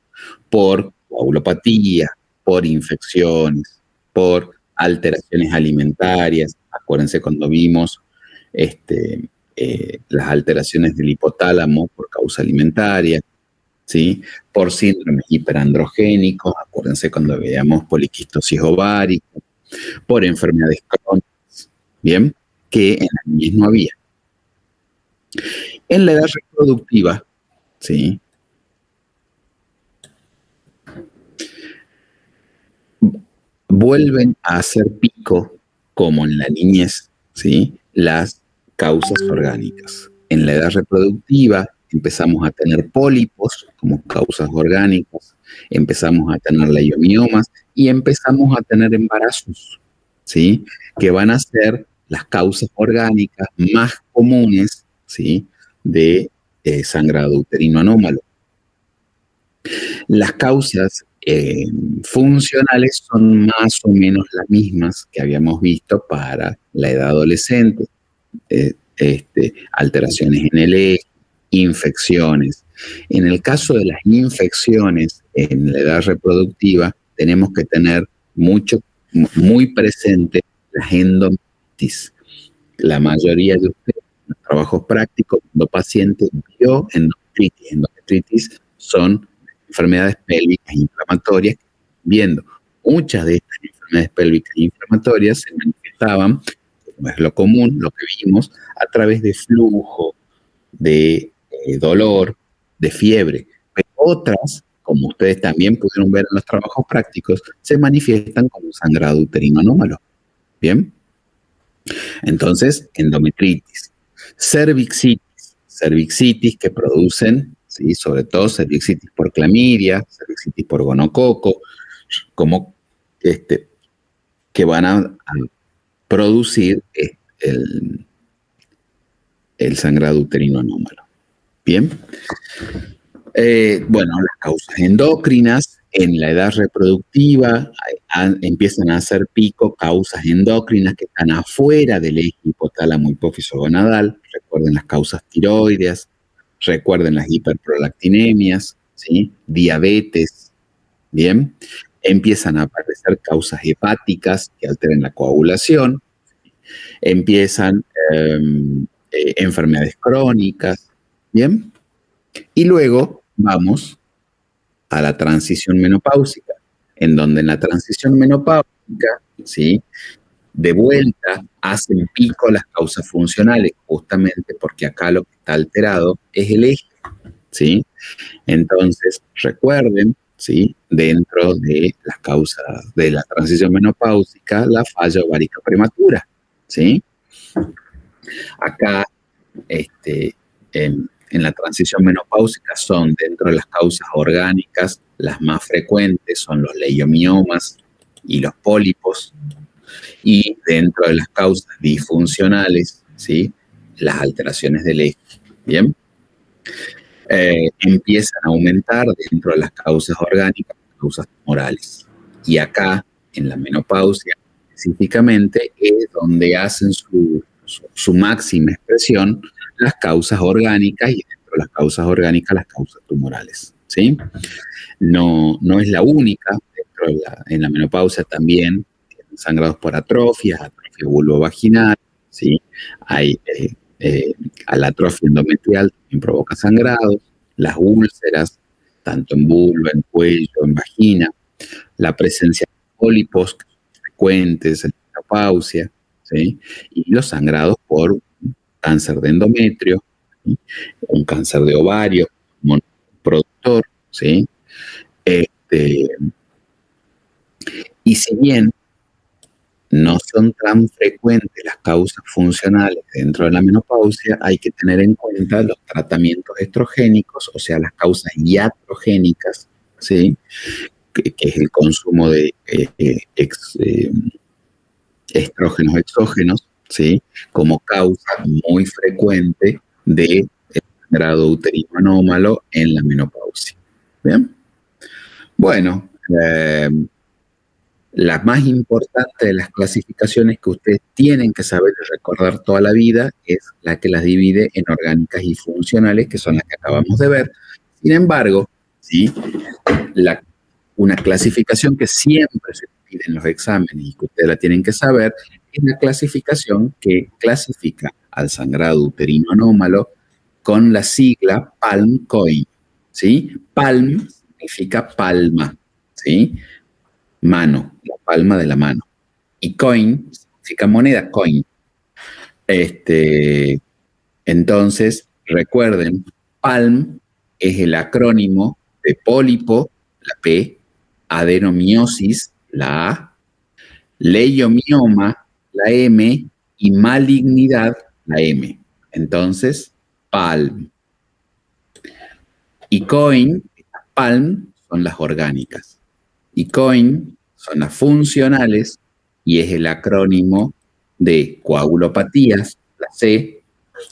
por coagulopatía, por infecciones, por alteraciones alimentarias. Acuérdense cuando vimos las alteraciones del hipotálamo por causa alimentaria, ¿sí? Por síndromes hiperandrogénicos, acuérdense cuando veíamos poliquistosis ovárica, por enfermedades crónicas, ¿bien? Que en la niñez no había. En la edad reproductiva, ¿sí? Vuelven a hacer pico, como en la niñez, ¿sí? Las causas orgánicas. En la edad reproductiva empezamos a tener pólipos como causas orgánicas, empezamos a tener leiomiomas y empezamos a tener embarazos, ¿sí? Que van a ser las causas orgánicas más comunes, ¿sí? De sangrado uterino anómalo. Las causas funcionales son más o menos las mismas que habíamos visto para la edad adolescente. Alteraciones en el eje, infecciones. En el caso de las infecciones en la edad reproductiva, tenemos que tener muy presente la endometritis. La mayoría de ustedes en los trabajos prácticos, cuando pacientes vio endometritis son enfermedades pélvicas inflamatorias. Viendo muchas de estas enfermedades pélvicas inflamatorias se manifestaban, como es lo común, lo que vimos, a través de flujo, de dolor, de fiebre. Pero otras, como ustedes también pudieron ver en los trabajos prácticos, se manifiestan como sangrado uterino anómalo. ¿Bien? Entonces, endometritis, cervixitis que producen, ¿sí? Sobre todo cervixitis por clamidia, cervixitis por gonococo, como que van a producir el sangrado uterino anómalo. Bien. Bueno, las causas endocrinas en la edad reproductiva empiezan a hacer pico causas endocrinas que están afuera del eje hipotálamo hipófiso gonadal. Recuerden las causas tiroideas, recuerden las hiperprolactinemias, ¿sí? Diabetes, ¿bien? Empiezan a aparecer causas hepáticas que alteren la coagulación, empiezan enfermedades crónicas, ¿bien? Y luego vamos a la transición menopáusica, en donde en la transición menopáusica, ¿sí? De vuelta hacen pico las causas funcionales, justamente porque acá lo que está alterado es el eje, ¿sí? Entonces, recuerden, ¿sí? Dentro de las causas de la transición menopáusica, la falla ovárica prematura, ¿sí? Acá, en la transición menopáusica son dentro de las causas orgánicas, las más frecuentes son los leiomiomas y los pólipos, y dentro de las causas disfuncionales, ¿sí? Las alteraciones del eje, ¿bien? Empiezan a aumentar dentro de las causas orgánicas, las causas tumorales. Y acá, en la menopausia específicamente, es donde hacen su máxima expresión las causas orgánicas y dentro de las causas orgánicas las causas tumorales, ¿sí? No es la única, en la menopausia también sangrados por atrofia vulvovaginal, ¿sí? Hay a la atrofia endometrial también provoca sangrados, las úlceras, tanto en vulva, en cuello, en vagina, la presencia de pólipos frecuentes en la menopausia, ¿sí? Y los sangrados por cáncer de endometrio, ¿sí? Un cáncer de ovario, productor, ¿sí? Y si bien no son tan frecuentes las causas funcionales dentro de la menopausia, hay que tener en cuenta los tratamientos estrogénicos, o sea, las causas iatrogénicas, ¿sí? Que es el consumo de estrógenos exógenos, ¿sí? Como causa muy frecuente de sangrado uterino anómalo en la menopausia. ¿Bien? Bueno, La más importante de las clasificaciones que ustedes tienen que saber y recordar toda la vida es la que las divide en orgánicas y funcionales, que son las que acabamos de ver. Sin embargo, ¿sí? Una clasificación que siempre se pide en los exámenes y que ustedes la tienen que saber es la clasificación que clasifica al sangrado uterino anómalo con la sigla PALM-COIN, ¿sí? PALM significa palma, ¿sí? Mano, la palma de la mano. Y COIN significa moneda, coin. Entonces, recuerden, PALM es el acrónimo de pólipo, la P, adenomiosis, la A, leiomioma, la M, y malignidad, la M. Entonces, PALM. Y COIN, PALM son las orgánicas. Y COIN son las funcionales y es el acrónimo de coagulopatías, la C,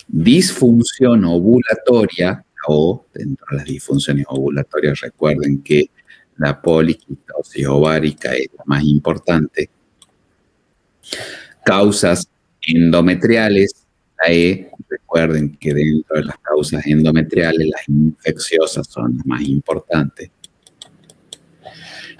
disfunción ovulatoria, la O, dentro de las disfunciones ovulatorias recuerden que la poliquistosis ovárica es la más importante, causas endometriales, la E, recuerden que dentro de las causas endometriales las infecciosas son las más importantes,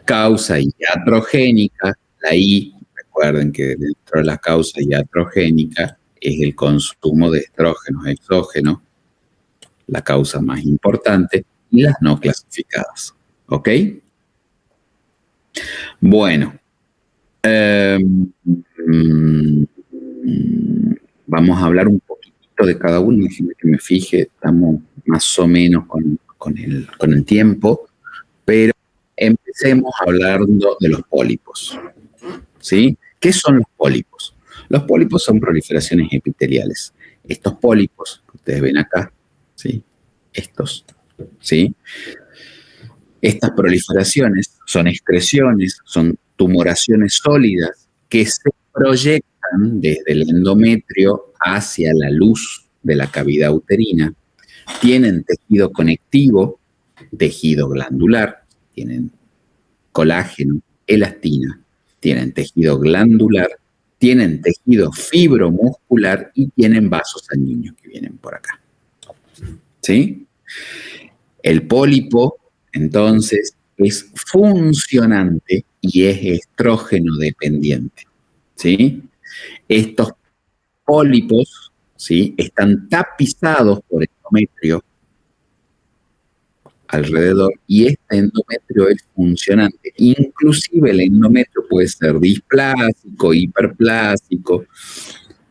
causa iatrogénica, la I, recuerden que dentro de las causas iatrogénicas es el consumo de estrógenos exógenos, la causa más importante, y las no clasificadas. ¿Ok? Bueno. Vamos a hablar un poquito de cada uno, déjenme que me fije, estamos más o menos con el tiempo, pero empecemos hablando de los pólipos, ¿sí? ¿Qué son los pólipos? Los pólipos son proliferaciones epiteliales. Estos pólipos que ustedes ven acá, ¿sí? Estos, ¿sí? Estas proliferaciones son excreciones, son tumoraciones sólidas que se proyectan desde el endometrio hacia la luz de la cavidad uterina, tienen tejido conectivo, tejido glandular, tienen colágeno, elastina, tienen tejido glandular, tienen tejido fibromuscular y tienen vasos sanguíneos que vienen por acá. ¿Sí? El pólipo, entonces, es funcionante y es estrógeno dependiente. ¿Sí? Estos pólipos, ¿sí?, están tapizados por endometrio alrededor y este endometrio es funcionante. Inclusive el endometrio puede ser displásico, hiperplásico,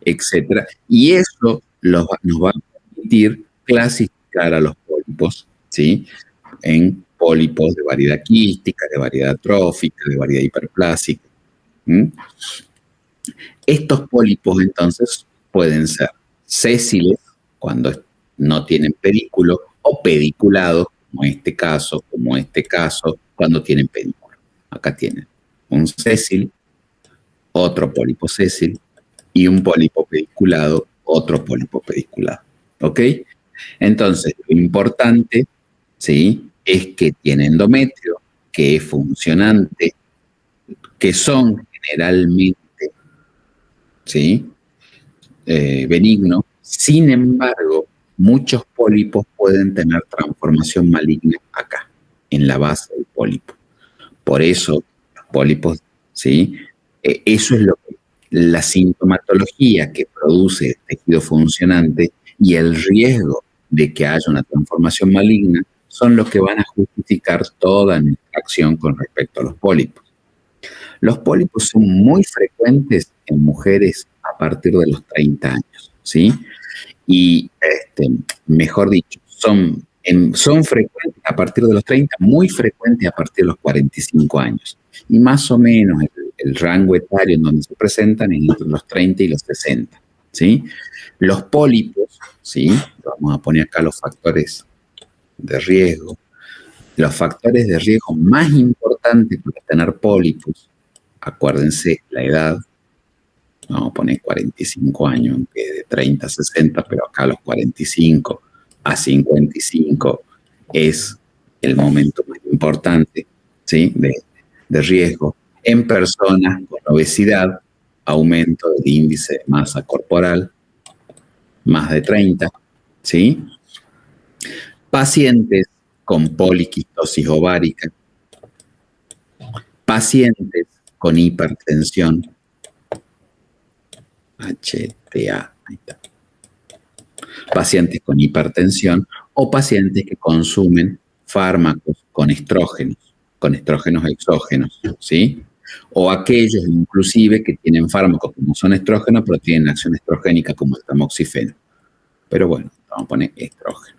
etc. Y eso nos va a permitir clasificar a los pólipos, ¿sí?, en pólipos de variedad quística, de variedad atrófica, de variedad hiperplásica. Estos pólipos entonces pueden ser sésiles cuando no tienen pedículo o pediculados, como este caso, cuando tienen pedículo. Acá tienen un sésil, otro pólipo sésil y un pólipo pediculado, otro pólipo pediculado. ¿Ok? Entonces, lo importante, ¿sí?, es que tiene endometrio, que es funcionante, que son generalmente, ¿sí?, benigno. Sin embargo, muchos pólipos pueden tener transformación maligna acá, en la base del pólipo. Por eso, los pólipos, ¿sí?, eso es la sintomatología que produce el tejido funcionante y el riesgo de que haya una transformación maligna son los que van a justificar toda nuestra acción con respecto a los pólipos. Los pólipos son muy frecuentes en mujeres a partir de los 30 años, ¿sí? Y, mejor dicho, son frecuentes a partir de los 30, muy frecuentes a partir de los 45 años. Y más o menos el rango etario en donde se presentan es entre los 30 y los 60, ¿sí? Los pólipos, ¿sí?, vamos a poner acá los factores de riesgo. Los factores de riesgo más importantes para tener pólipos, acuérdense la edad, vamos a poner 45 años, aunque de 30 a 60, pero acá los 45 a 55 es el momento más importante, ¿sí?, de riesgo. En personas con obesidad, aumento del índice de masa corporal, más de 30, ¿sí? Pacientes con poliquistosis ovárica, pacientes con hipertensión, HTA, ahí está. Pacientes con hipertensión o pacientes que consumen fármacos con estrógenos exógenos, ¿sí? O aquellos inclusive que tienen fármacos que no son estrógenos, pero tienen acción estrogénica como el tamoxifeno. Pero bueno, vamos a poner estrógeno.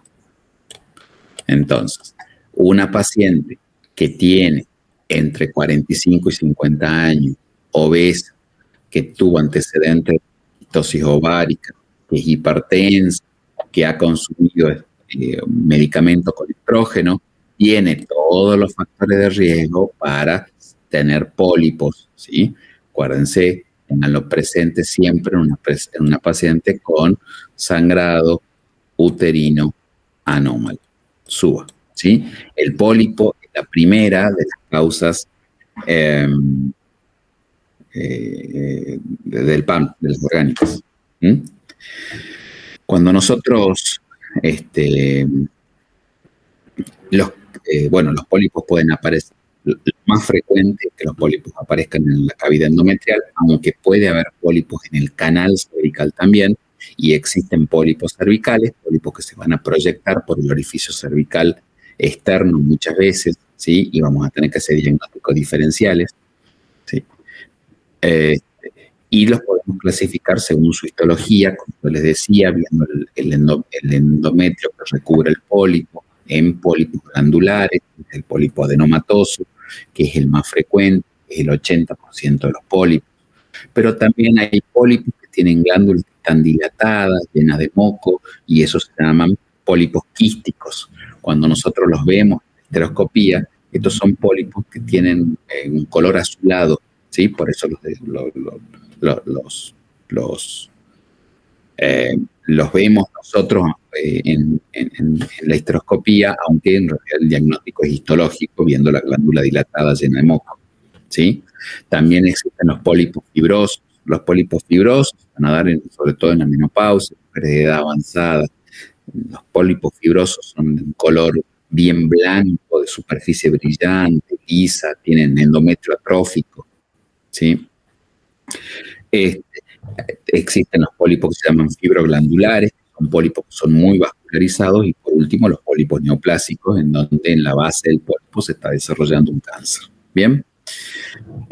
Entonces, una paciente que tiene entre 45 y 50 años, obesa, que tuvo antecedentes de poliquistosis ovárica, que es hipertensa, que ha consumido medicamentos con estrógeno, tiene todos los factores de riesgo para tener pólipos, ¿sí? Acuérdense, tenganlo presente siempre en una paciente con sangrado uterino anómalo. Suba, ¿sí? El pólipo es la primera de las causas del PAM, de los orgánicos. Cuando nosotros, los pólipos pueden aparecer, lo más frecuente es que los pólipos aparezcan en la cavidad endometrial, aunque puede haber pólipos en el canal cervical también, y existen pólipos cervicales, pólipos que se van a proyectar por el orificio cervical externo muchas veces, ¿sí? Y vamos a tener que hacer diagnósticos diferenciales, ¿sí? Y los podemos clasificar según su histología, como les decía, viendo el endometrio que recubre el pólipo, en pólipos glandulares, el pólipo adenomatoso, que es el más frecuente, es el 80% de los pólipos. Pero también hay pólipos que tienen glándulas que están dilatadas, llenas de moco, y esos se llaman pólipos quísticos. Cuando nosotros los vemos en esteroscopía, estos son pólipos que tienen un color azulado, ¿sí? Por eso los vemos nosotros en la histeroscopía, aunque en realidad el diagnóstico es histológico, viendo la glándula dilatada llena de moco, ¿sí? También existen los pólipos fibrosos. Los pólipos fibrosos van a dar sobre todo en la menopausia, mujeres de edad avanzada. Los pólipos fibrosos son de un color bien blanco, de superficie brillante, lisa, tienen endometrio atrófico, ¿sí? Existen los pólipos que se llaman fibroglandulares, son pólipos que son muy vascularizados, y por último los pólipos neoplásicos, en donde en la base del pólipo se está desarrollando un cáncer. Bien,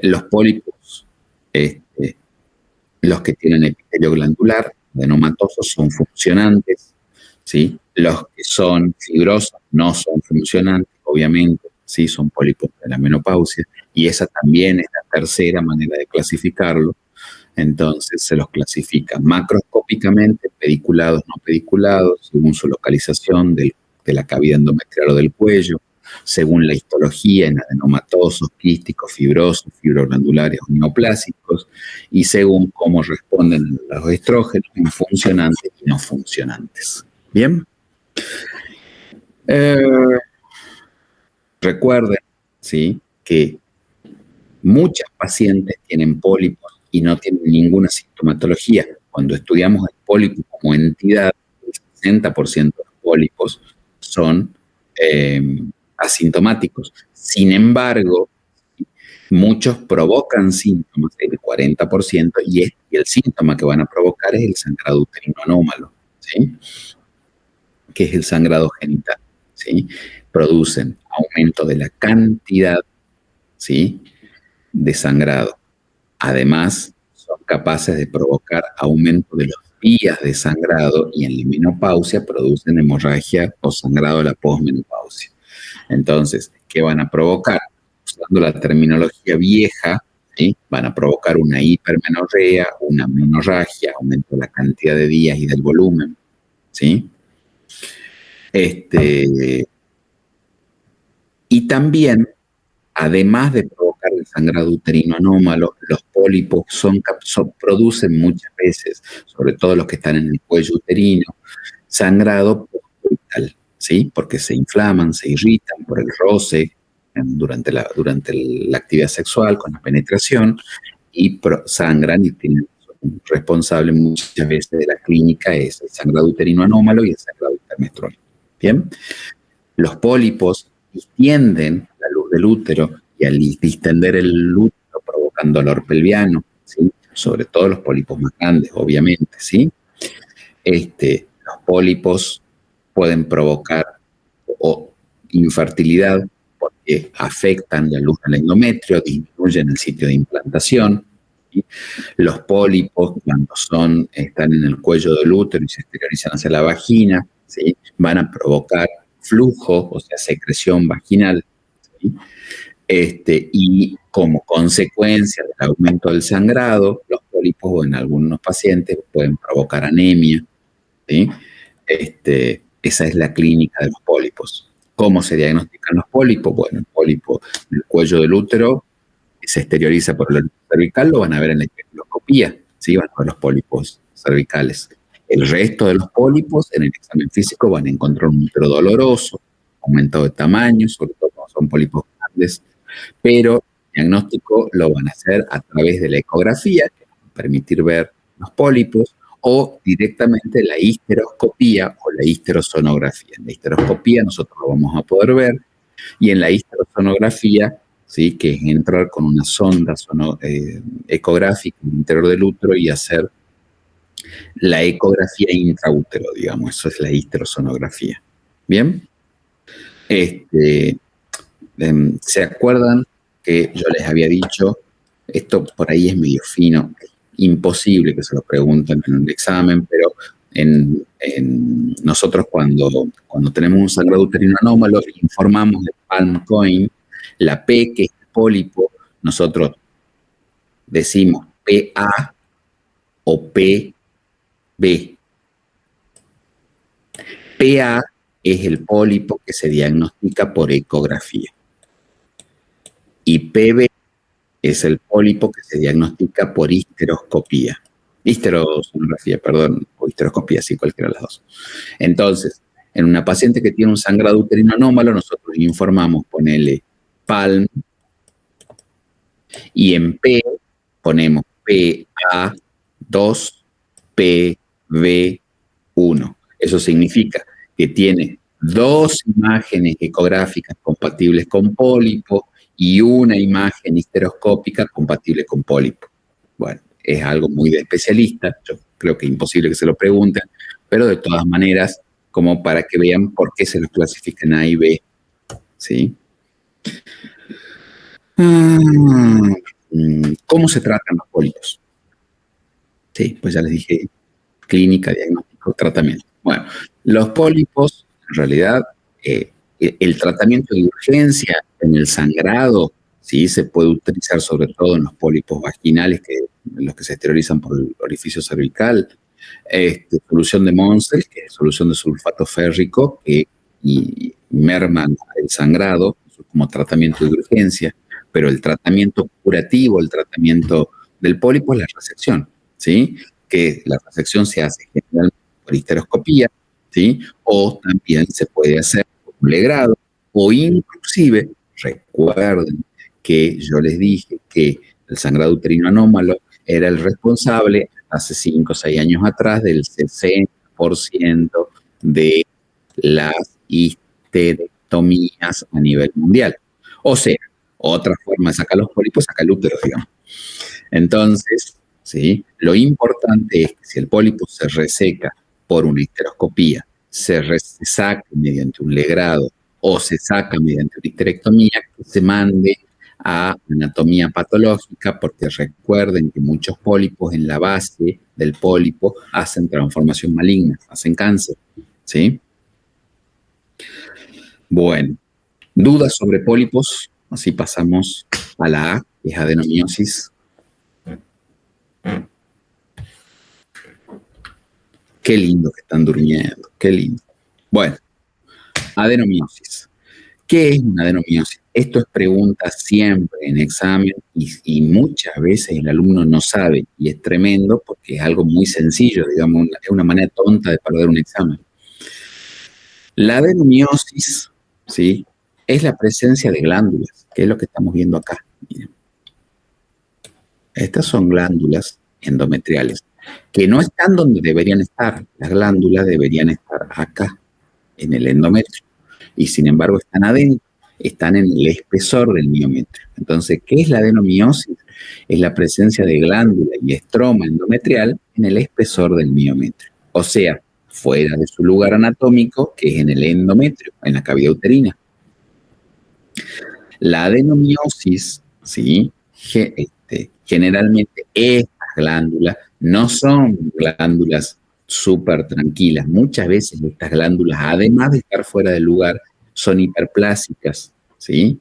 los pólipos, los que tienen epitelio glandular, adenomatosos, son funcionantes, ¿sí? Los que son fibrosos no son funcionantes, obviamente, sí, son pólipos de la menopausia, y esa también es la tercera manera de clasificarlo. Entonces se los clasifica macroscópicamente, pediculados, no pediculados, según su localización de la cavidad endometrial o del cuello, según la histología en adenomatosos, quísticos, fibrosos, fibroglandulares o neoplásicos, y según cómo responden los estrógenos en funcionantes y no funcionantes. Bien. Recuerden, ¿sí?, que muchas pacientes tienen pólipos y no tienen ninguna sintomatología. Cuando estudiamos el pólipo como entidad, el 60% de los pólipos son asintomáticos. Sin embargo, muchos provocan síntomas, el 40%, y el síntoma que van a provocar es el sangrado uterino anómalo, ¿sí?, que es el sangrado genital, ¿sí? Producen aumento de la cantidad, ¿sí?, de sangrado. Además, son capaces de provocar aumento de los días de sangrado, y en la menopausia producen hemorragia o sangrado de la posmenopausia. Entonces, ¿qué van a provocar? Usando la terminología vieja, ¿sí?, van a provocar una hipermenorrea, una menorragia, aumento de la cantidad de días y del volumen, ¿sí? Y también, además de provocar el sangrado uterino anómalo, los pólipos producen muchas veces, sobre todo los que están en el cuello uterino, sangrado postcoital, ¿sí?, porque se inflaman, se irritan por el roce, durante la actividad sexual, con la penetración, y sangran y tienen responsable muchas veces de la clínica es el sangrado uterino anómalo y el sangrado intermenstrual. Bien, los pólipos distienden la luz del útero y al distender el útero provocan dolor pelviano, ¿sí? Sobre todo los pólipos más grandes, obviamente, ¿sí? Los pólipos pueden provocar infertilidad porque afectan la luz del endometrio, disminuyen el sitio de implantación. ¿Sí? Los pólipos, cuando están en el cuello del útero y se exteriorizan hacia la vagina, ¿sí? Van a provocar flujo, o sea, secreción vaginal, ¿sí? Y como consecuencia del aumento del sangrado, los pólipos, o en algunos pacientes, pueden provocar anemia, ¿sí? Esa es la clínica de los pólipos. ¿Cómo se diagnostican los pólipos? Bueno, el pólipo del cuello del útero se exterioriza por el orificio cervical, lo van a ver en la espectroscopía, ¿sí? Van a ver los pólipos cervicales. El resto de los pólipos en el examen físico van a encontrar un útero doloroso, aumento de tamaño, sobre todo cuando son pólipos grandes, pero el diagnóstico lo van a hacer a través de la ecografía, que va a permitir ver los pólipos, o directamente la histeroscopía o la histerosonografía. En la histeroscopía nosotros lo vamos a poder ver, y en la histerosonografía, ¿sí? Que es entrar con una sonda ecográfica en el interior del útero y hacer la ecografía intraútero, digamos, eso es la histerosonografía. ¿Bien? ¿Se acuerdan que yo les había dicho, esto por ahí es medio fino, imposible que se lo pregunten en un examen, pero nosotros cuando tenemos un sangrado uterino anómalo, informamos de Palm Coin, la P, que es el pólipo, nosotros decimos PA o PB. PA es el pólipo que se diagnostica por ecografía. Y PB es el pólipo que se diagnostica por histeroscopía. Histerosonografía, perdón, o histeroscopía, sí, cualquiera de las dos. Entonces, en una paciente que tiene un sangrado uterino anómalo, nosotros informamos, ponele Palm, y en P ponemos PA2, PB1. Eso significa que tiene 2 imágenes ecográficas compatibles con pólipo y una imagen histeroscópica compatible con pólipo. Bueno, es algo muy de especialista, yo creo que es imposible que se lo pregunten, pero de todas maneras, como para que vean por qué se los clasifican A y B, ¿sí? ¿Cómo se tratan los pólipos? Sí, pues ya les dije, clínica, diagnóstico, tratamiento. Bueno, los pólipos, en realidad, el tratamiento de urgencia en el sangrado, sí, se puede utilizar sobre todo en los pólipos vaginales, los que se esterilizan por el orificio cervical. Solución de Monsell, que es solución de sulfato férrico, y merman el sangrado como tratamiento de urgencia, pero el tratamiento curativo, el tratamiento del pólipo es la resección, ¿sí? Que la resección se hace generalmente por histeroscopía, ¿sí? O también se puede hacer por un legrado, o inclusive, recuerden que yo les dije que el sangrado uterino anómalo era el responsable hace 5 o 6 años atrás del 60% de las histerectomías a nivel mundial. O sea, otra forma de sacar los pólipos, sacar el útero, digamos. Entonces, ¿sí? Lo importante es que si el pólipo se reseca por una histeroscopía, se saca mediante un legrado o se saca mediante una histerectomía, que se mande a anatomía patológica, porque recuerden que muchos pólipos en la base del pólipo hacen transformación maligna, hacen cáncer, ¿sí? Bueno, dudas sobre pólipos, así pasamos a la A, que es adenomiosis. Qué lindo que están durmiendo, qué lindo. Bueno, adenomiosis. ¿Qué es una adenomiosis? Esto es pregunta siempre en examen y muchas veces el alumno no sabe, y es tremendo porque es algo muy sencillo, digamos, es una manera tonta de perder un examen. La adenomiosis, ¿sí? es la presencia de glándulas, que es lo que estamos viendo acá. Miren. Estas son glándulas endometriales, que no están donde deberían estar. Las glándulas deberían estar acá, en el endometrio, y sin embargo están adentro, están en el espesor del miometrio. Entonces, ¿qué es la adenomiosis? Es la presencia de glándula y estroma endometrial en el espesor del miometrio, o sea, fuera de su lugar anatómico, que es en el endometrio, en la cavidad uterina. La adenomiosis, ¿sí? Generalmente estas glándulas no son glándulas súper tranquilas. Muchas veces estas glándulas, además de estar fuera del lugar, son hiperplásicas, ¿sí?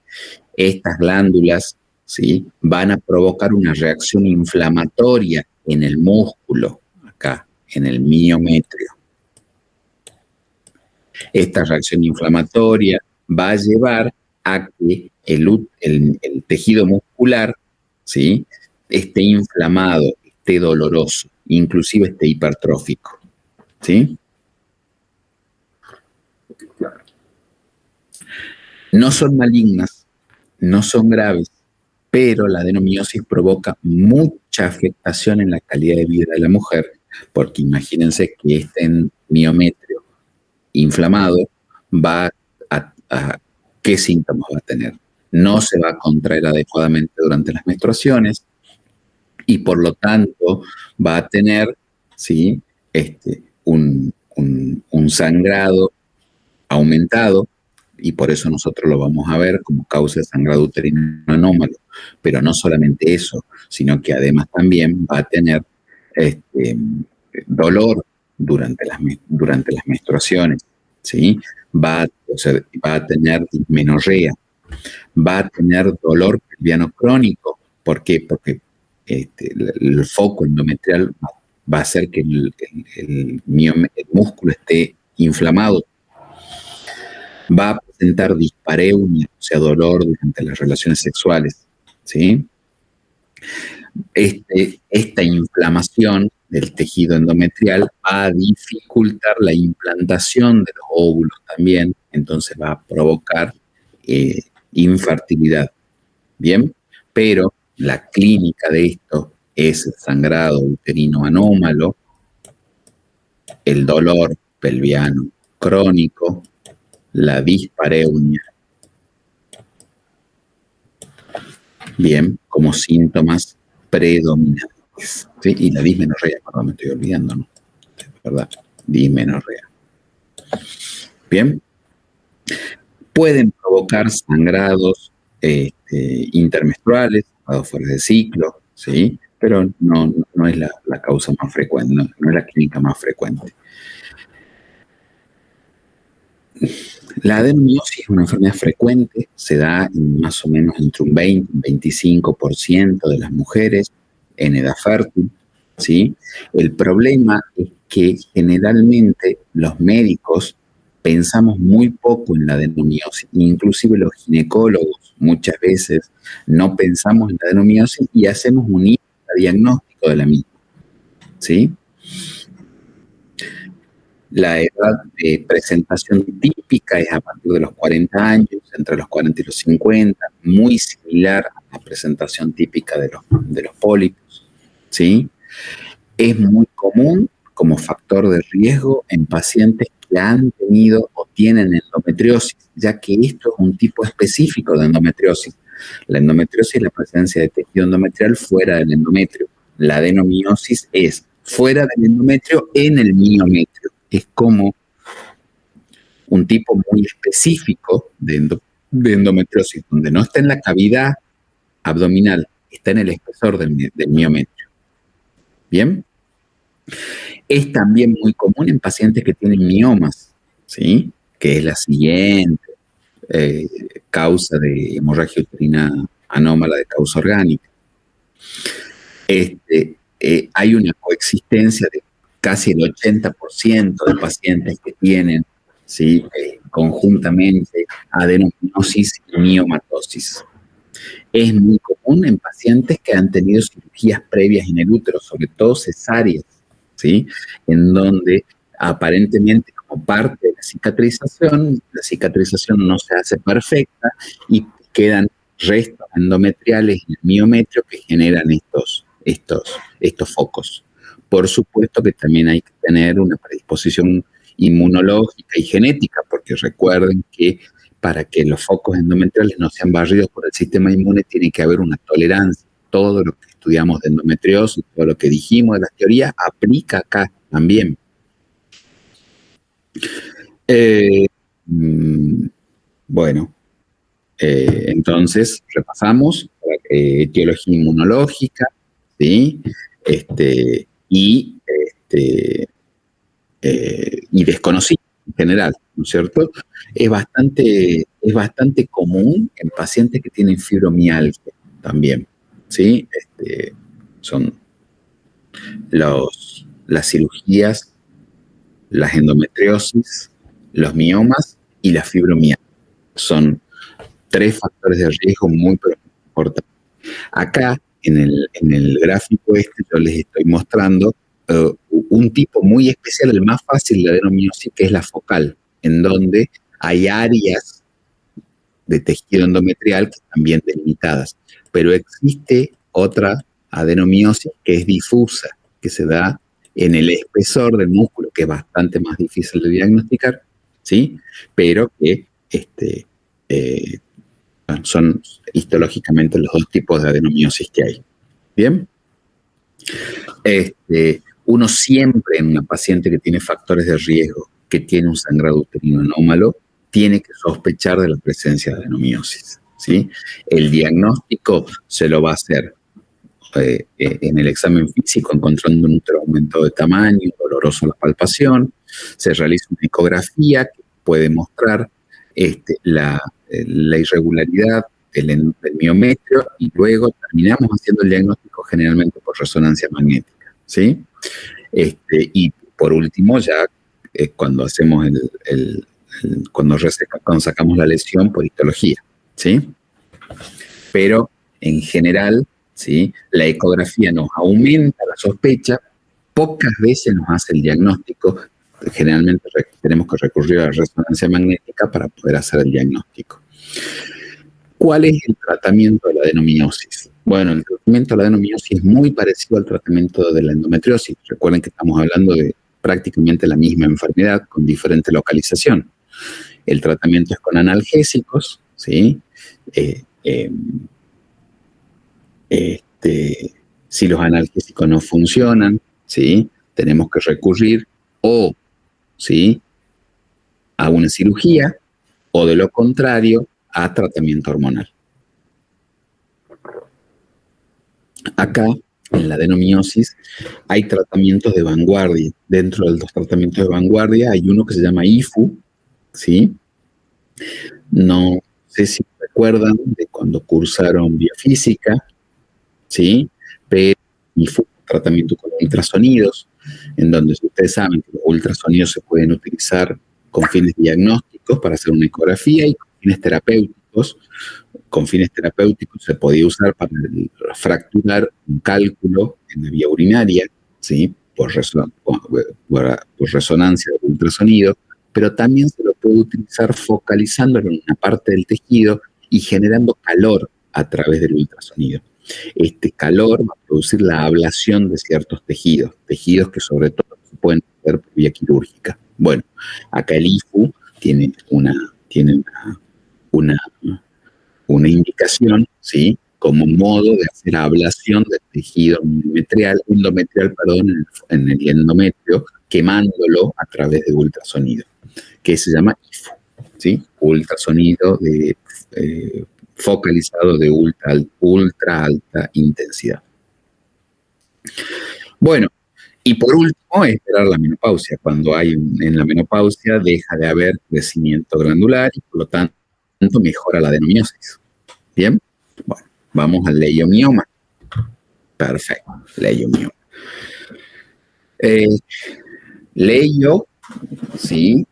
Estas glándulas, ¿sí?, van a provocar una reacción inflamatoria en el músculo, acá, en el miometrio. Esta reacción inflamatoria va a llevar a que el tejido muscular, ¿sí?, esté inflamado, esté doloroso, inclusive esté hipertrófico, ¿sí? No son malignas, no son graves, pero la adenomiosis provoca mucha afectación en la calidad de vida de la mujer, porque imagínense que este miometrio inflamado va a ¿qué síntomas va a tener? No se va a contraer adecuadamente durante las menstruaciones y por lo tanto va a tener, ¿sí?, un sangrado aumentado, y por eso nosotros lo vamos a ver como causa de sangrado uterino anómalo. Pero no solamente eso, sino que además también va a tener dolor durante las menstruaciones, ¿sí? Va a tener dismenorrea, va a tener dolor pelviano crónico. ¿Por qué? Porque el foco endometrial va a hacer que el músculo esté inflamado. Va a presentar dispareunia, o sea, dolor durante las relaciones sexuales, ¿sí? Esta inflamación del tejido endometrial va a dificultar la implantación de los óvulos también, entonces va a provocar infertilidad, ¿bien? Pero la clínica de esto es el sangrado uterino anómalo, el dolor pelviano crónico, la dispareunia, bien, como síntomas predominantes, ¿sí? Y la dismenorrea, perdón, me estoy olvidando, ¿no? ¿Verdad? Dismenorrea. Bien. Pueden provocar sangrados intermenstruales, sangrados fuera de ciclo, ¿sí? Pero no es la causa más frecuente, no es la clínica más frecuente. La adenomiosis es una enfermedad frecuente, se da en más o menos entre un 20 y un 25% de las mujeres en edad fértil, ¿sí? El problema es que generalmente los médicos pensamos muy poco en la adenomiosis, inclusive los ginecólogos muchas veces no pensamos en la adenomiosis y hacemos un diagnóstico de la misma, ¿sí? La edad de presentación típica es a partir de los 40 años, entre los 40 y los 50, muy similar a la presentación típica de los pólipos, ¿sí? Es muy común como factor de riesgo en pacientes que han tenido o tienen endometriosis, ya que esto es un tipo específico de endometriosis. La endometriosis es la presencia de tejido endometrial fuera del endometrio. La adenomiosis es fuera del endometrio en el miometrio. Es como un tipo muy específico de endometriosis, donde no está en la cavidad abdominal, está en el espesor del miometrio. ¿Bien? Es también muy común en pacientes que tienen miomas, ¿sí? Que es la siguiente causa de hemorragia uterina anómala de causa orgánica. Hay una coexistencia de casi el 80% de pacientes que tienen, ¿sí?, conjuntamente adenomiosis y miomatosis. Es muy común en pacientes que han tenido cirugías previas en el útero, sobre todo cesáreas, ¿sí?, en donde aparentemente como parte de la cicatrización no se hace perfecta y quedan restos endometriales en el miometrio que generan estos focos. Por supuesto que también hay que tener una predisposición inmunológica y genética, porque recuerden que para que los focos endometriales no sean barridos por el sistema inmune tiene que haber una tolerancia. Todo lo que estudiamos de endometriosis, todo lo que dijimos de las teorías, aplica acá también. Bueno, entonces repasamos etiología inmunológica, ¿sí? Y desconocido en general, ¿no es cierto? Es bastante común en pacientes que tienen fibromialgia también, ¿sí? Son las cirugías, las endometriosis, los miomas y la fibromialgia. Son 3 factores de riesgo muy importantes. Acá, en el gráfico yo les estoy mostrando un tipo muy especial, el más fácil de adenomiosis, que es la focal, en donde hay áreas de tejido endometrial que están bien delimitadas. Pero existe otra adenomiosis que es difusa, que se da en el espesor del músculo, que es bastante más difícil de diagnosticar, ¿sí? Pero que son histológicamente los 2 tipos de adenomiosis que hay. ¿Bien? Uno siempre en una paciente que tiene factores de riesgo, que tiene un sangrado uterino anómalo, tiene que sospechar de la presencia de adenomiosis, ¿sí? El diagnóstico se lo va a hacer en el examen físico, encontrando un útero aumentado de tamaño, doloroso la palpación, se realiza una ecografía que puede mostrar la irregularidad del miometrio y luego terminamos haciendo el diagnóstico generalmente por resonancia magnética, ¿sí? Y por último, ya cuando hacemos cuando sacamos la lesión por histología, ¿sí? Pero en general, ¿sí? La ecografía nos aumenta la sospecha, pocas veces nos hace el diagnóstico, generalmente tenemos que recurrir a la resonancia magnética para poder hacer el diagnóstico. ¿Cuál es el tratamiento de la adenomiosis? Bueno, el tratamiento de la adenomiosis es muy parecido al tratamiento de la endometriosis. Recuerden que estamos hablando de prácticamente la misma enfermedad con diferente localización. El tratamiento es con analgésicos, ¿sí? Si los analgésicos no funcionan, ¿sí? Tenemos que recurrir ¿sí? a una cirugía o de lo contrario a tratamiento hormonal. Acá, en la adenomiosis, hay tratamientos de vanguardia. Dentro de los tratamientos de vanguardia hay uno que se llama IFU, ¿sí? No sé si recuerdan de cuando cursaron biofísica, ¿sí? Pero IFU, tratamiento con ultrasonidos, en donde ustedes saben que los ultrasonidos se pueden utilizar con fines diagnósticos para hacer una ecografía y con fines terapéuticos. Con fines terapéuticos se podía usar para fracturar un cálculo en la vía urinaria, ¿sí? por resonancia del ultrasonido, pero también se lo puede utilizar focalizándolo en una parte del tejido y generando calor a través del ultrasonido. Este calor va a producir la ablación de ciertos tejidos que sobre todo se pueden hacer por vía quirúrgica. Bueno, acá el IFU tiene una indicación, ¿sí? Como modo de hacer ablación del tejido endometrial, en el endometrio, quemándolo a través de ultrasonido, que se llama IFU, ¿sí? Ultrasonido focalizado de ultra alta intensidad. Bueno, y por último, esperar la menopausia. Cuando en la menopausia deja de haber crecimiento glandular y por lo tanto mejora la adenomiosis. ¿Bien? Bueno, vamos al leiomioma. Perfecto, leiomioma. Leio, ¿sí?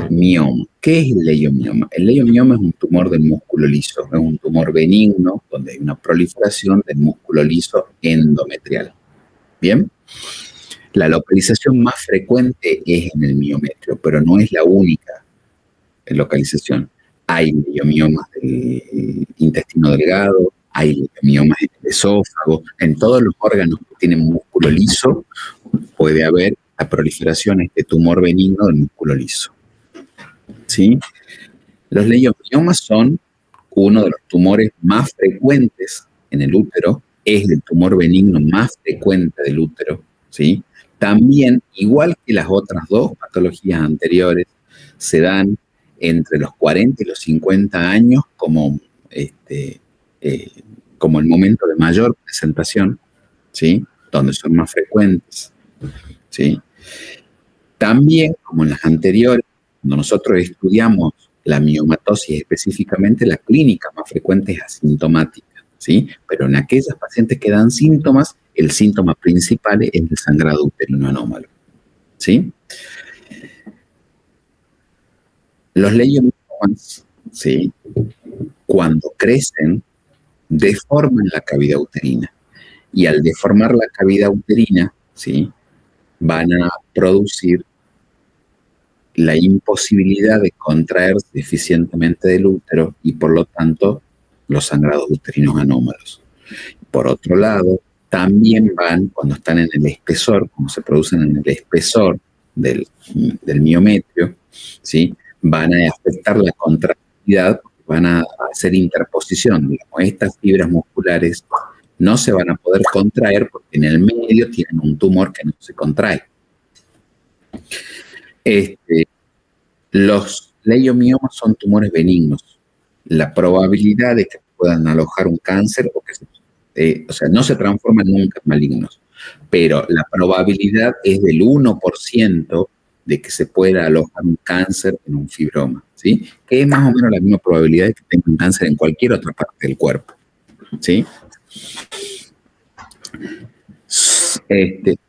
Mioma. ¿Qué es el leiomioma? El leiomioma es un tumor del músculo liso, es un tumor benigno donde hay una proliferación del músculo liso endometrial. ¿Bien? La localización más frecuente es en el miometrio, pero no es la única localización. Hay leiomiomas del intestino delgado, hay leiomiomas en el esófago, en todos los órganos que tienen músculo liso puede haber la proliferación de este tumor benigno del músculo liso. ¿Sí? Los leiomiomas son uno de los tumores más frecuentes en el útero, es el tumor benigno más frecuente del útero, ¿sí? También, igual que las otras dos patologías anteriores, se dan entre los 40 y los 50 años como el momento de mayor presentación, ¿sí? Donde son más frecuentes, ¿sí? También, como en las anteriores, cuando nosotros estudiamos la miomatosis específicamente, la clínica más frecuente es asintomática, ¿sí? Pero en aquellas pacientes que dan síntomas, el síntoma principal es el sangrado uterino anómalo, ¿sí? Los leiomiomas, ¿sí? Cuando crecen, deforman la cavidad uterina. Y al deformar la cavidad uterina, ¿sí? Van a producir la imposibilidad de contraerse eficientemente del útero y por lo tanto los sangrados uterinos anómalos. Por otro lado, también van, cuando están en el espesor, como se producen en el espesor del miometrio, ¿sí? Van a afectar la contractilidad, van a hacer interposición. Digamos, estas fibras musculares no se van a poder contraer porque en el medio tienen un tumor que no se contrae. Los leiomiomas son tumores benignos. La probabilidad de que puedan alojar un cáncer o sea, no se transforman nunca en malignos, pero la probabilidad es del 1% de que se pueda alojar un cáncer en un fibroma, ¿sí? Que es más o menos la misma probabilidad de que tenga un cáncer en cualquier otra parte del cuerpo, ¿sí?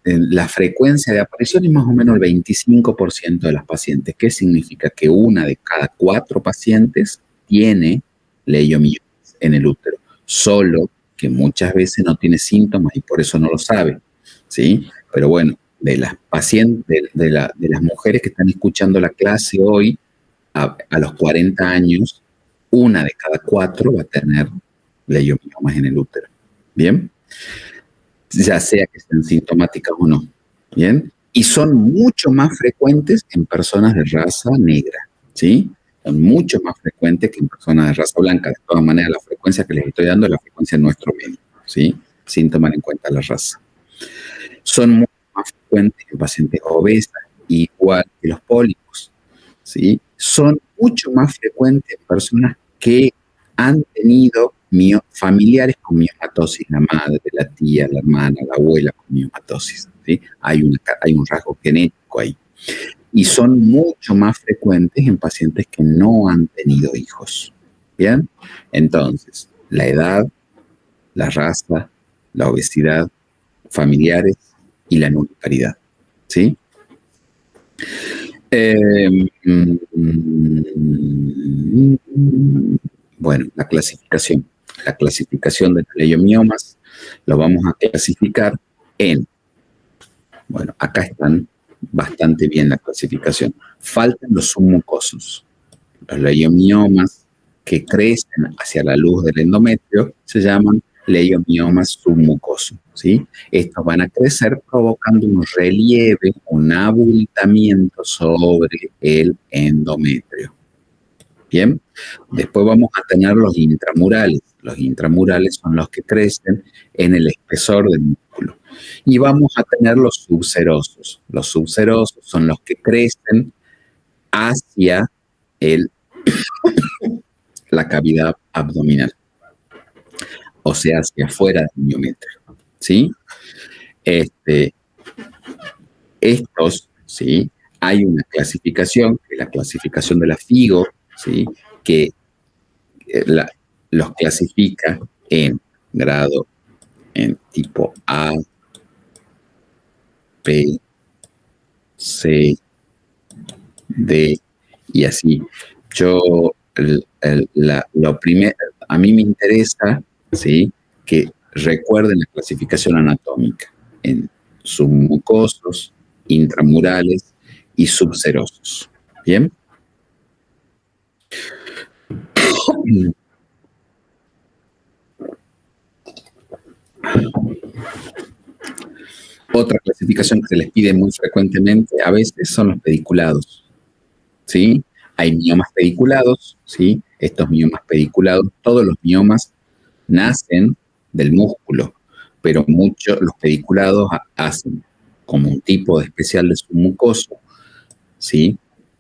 La frecuencia de aparición es más o menos el 25% de las pacientes. ¿Qué significa? Que una de cada 4 pacientes tiene leiomiomas en el útero, solo que muchas veces no tiene síntomas y por eso no lo sabe, ¿sí? Pero bueno, de las pacientes, de las mujeres que están escuchando la clase hoy, a los 40 años, una de cada 4 va a tener leiomiomas en el útero, ¿bien? Ya sea que estén sintomáticas o no, ¿bien? Y son mucho más frecuentes en personas de raza negra, ¿sí? Son mucho más frecuentes que en personas de raza blanca. De todas maneras, la frecuencia que les estoy dando es la frecuencia en nuestro medio, ¿sí? Sin tomar en cuenta la raza. Son mucho más frecuentes en pacientes obesas, igual que los pólipos, ¿sí? Son mucho más frecuentes en personas que han tenido familiares con miomatosis, la madre, la tía, la hermana, la abuela con miomatosis, ¿sí? Hay un rasgo genético ahí. Y son mucho más frecuentes en pacientes que no han tenido hijos, ¿bien? Entonces, la edad, la raza, la obesidad, familiares y la nulliparidad, ¿sí? Bueno, la clasificación. La clasificación de los leiomiomas lo vamos a clasificar en, bueno, acá están bastante bien la clasificación. Faltan los submucosos. Los leiomiomas que crecen hacia la luz del endometrio se llaman leiomiomas submucosos, ¿sí? Estos van a crecer provocando un relieve, un abultamiento sobre el endometrio. Bien, después vamos a tener los intramurales. Los intramurales son los que crecen en el espesor del músculo. Y vamos a tener los subserosos. Los subserosos son los que crecen hacia la cavidad abdominal, o sea, hacia afuera del miometrio, ¿sí? Estos, ¿sí? Hay una clasificación, que es la clasificación de la FIGO, ¿sí? Que los clasifica en grado, en tipo A, B, C, D, y así. Lo primero, a mí me interesa, ¿sí? Que recuerden la clasificación anatómica. submucosos, intramurales y subserosos. ¿Bien? Otra clasificación que se les pide muy frecuentemente a veces son los pediculados, ¿sí? Hay miomas pediculados, ¿sí? Estos miomas pediculados, todos los miomas nacen del músculo, pero muchos, los pediculados hacen como un tipo especial de submucoso, ¿sí?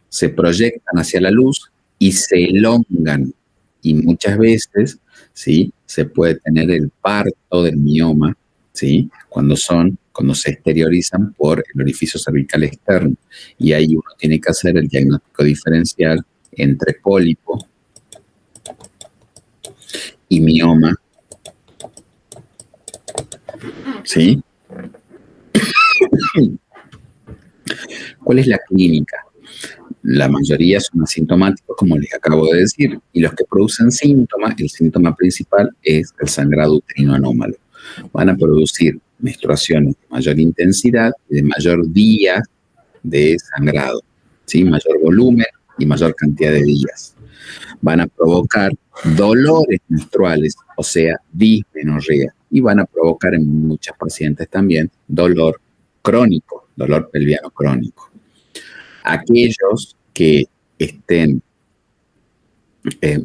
Se proyectan hacia la luz y se elongan. Y muchas veces, ¿sí? Se puede tener el parto del mioma, ¿sí? Cuando se exteriorizan por el orificio cervical externo. Y ahí uno tiene que hacer el diagnóstico diferencial entre pólipo y mioma, ¿sí? ¿Cuál es la clínica? La mayoría son asintomáticos, como les acabo de decir, y los que producen síntomas, el síntoma principal es el sangrado uterino anómalo. Van a producir menstruaciones de mayor intensidad y de mayor días de sangrado, ¿sí? Mayor volumen y mayor cantidad de días. Van a provocar dolores menstruales, o sea, dismenorrea, y van a provocar en muchas pacientes también dolor crónico, dolor pelviano crónico. Aquellos que estén,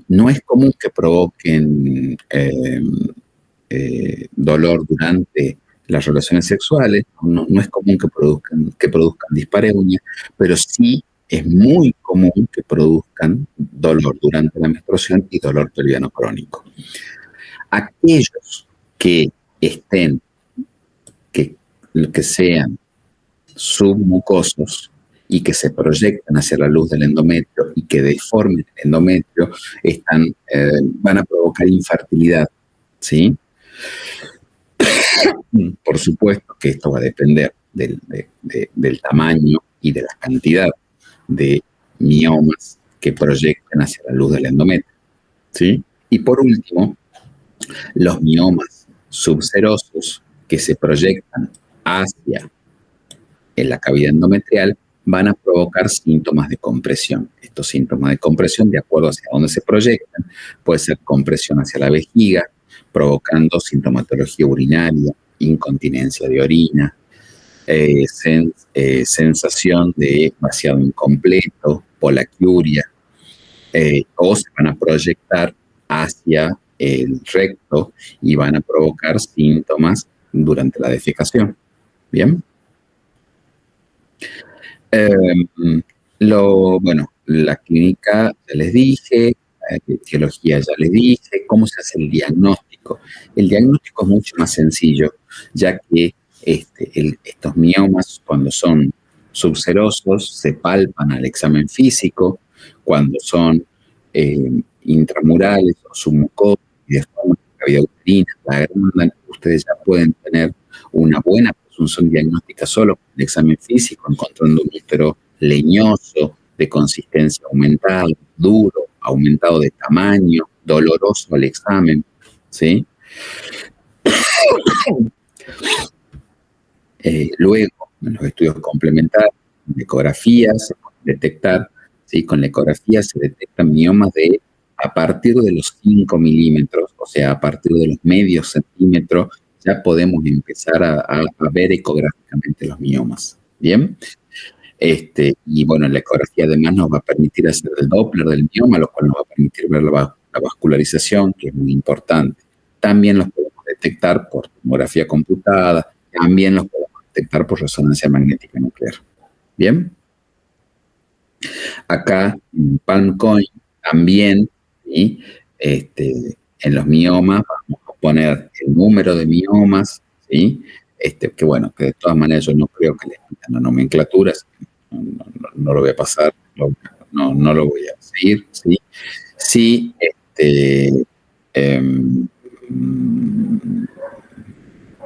no es común que provoquen dolor durante las relaciones sexuales, no es común que produzcan dispareunia, pero sí es muy común que produzcan dolor durante la menstruación y dolor pelviano crónico. Aquellos que estén, que sean submucosos y que se proyectan hacia la luz del endometrio y que deformen el endometrio, van a provocar infertilidad, ¿sí? Por supuesto que esto va a depender del tamaño y de la cantidad de miomas que proyecten hacia la luz del endometrio, ¿sí? Y por último, los miomas subserosos que se proyectan hacia en la cavidad endometrial van a provocar síntomas de compresión. Estos síntomas de compresión, de acuerdo hacia dónde se proyectan, puede ser compresión hacia la vejiga, provocando sintomatología urinaria, incontinencia de orina, sensación de vaciado incompleto, polaquiuria, o se van a proyectar hacia el recto y van a provocar síntomas durante la defecación. ¿Bien? La clínica ya les dije, la etiología ya les dije, cómo se hace el diagnóstico. El diagnóstico es mucho más sencillo, ya que estos miomas, cuando son subserosos, se palpan al examen físico, cuando son intramurales o submucosos y deforman la cavidad uterina, la agrandan, ustedes ya pueden tener una buena presunción diagnóstica solo con el examen físico, encontrando un útero leñoso, de consistencia aumentada, duro, aumentado de tamaño, doloroso al examen, ¿sí? Luego, en los estudios complementarios, con ecografía se puede detectar, ¿sí? Con la ecografía se detectan miomas a partir de los 5 milímetros, o sea, a partir de los medios centímetros, ya podemos empezar a ver ecográficamente los miomas. ¿Bien? Y bueno, la ecografía además nos va a permitir hacer el Doppler del mioma, lo cual nos va a permitir ver la vascularización, que es muy importante. También los podemos detectar por tomografía computada, también los podemos detectar por resonancia magnética nuclear. ¿Bien? Acá en PalmCoin también, ¿sí? En los miomas vamos a poner el número de miomas, ¿sí? Que bueno, que de todas maneras yo no creo que les pidan la nomenclatura, no lo voy a pasar, no lo voy a seguir, ¿sí? Sí,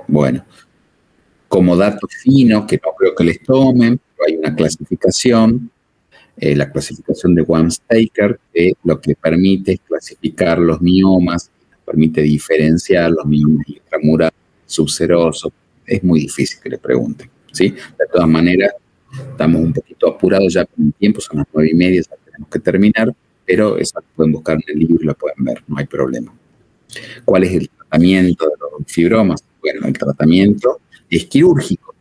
bueno, como dato fino, que no creo que les tomen, pero hay una clasificación, la clasificación de Wamstaker, que lo que permite es clasificar los miomas, permite diferenciar los miomas intramurales, subserosos, es muy difícil que le pregunten, ¿sí? De todas maneras, estamos un poquito apurados ya con el tiempo, son las 9:30, ya tenemos que terminar, pero esa la pueden buscar en el libro y la pueden ver, no hay problema. ¿Cuál es el tratamiento de los fibromas? Bueno, el tratamiento es quirúrgico,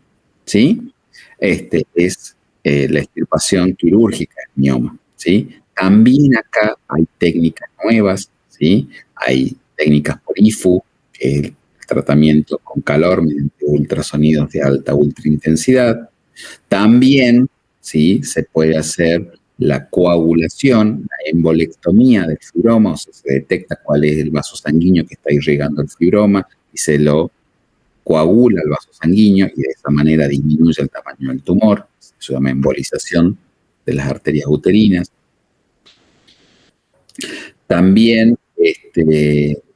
¿sí? Es la extirpación quirúrgica del mioma, ¿sí? También acá hay técnicas nuevas, ¿sí? Hay técnicas por IFU, que es el tratamiento con calor mediante ultrasonidos de alta ultraintensidad. También, ¿sí? Se puede hacer la coagulación, la embolectomía del fibroma, o sea, se detecta cuál es el vaso sanguíneo que está irrigando el fibroma y se lo coagula el vaso sanguíneo y de esa manera disminuye el tamaño del tumor. Se llama embolización de las arterias uterinas. También,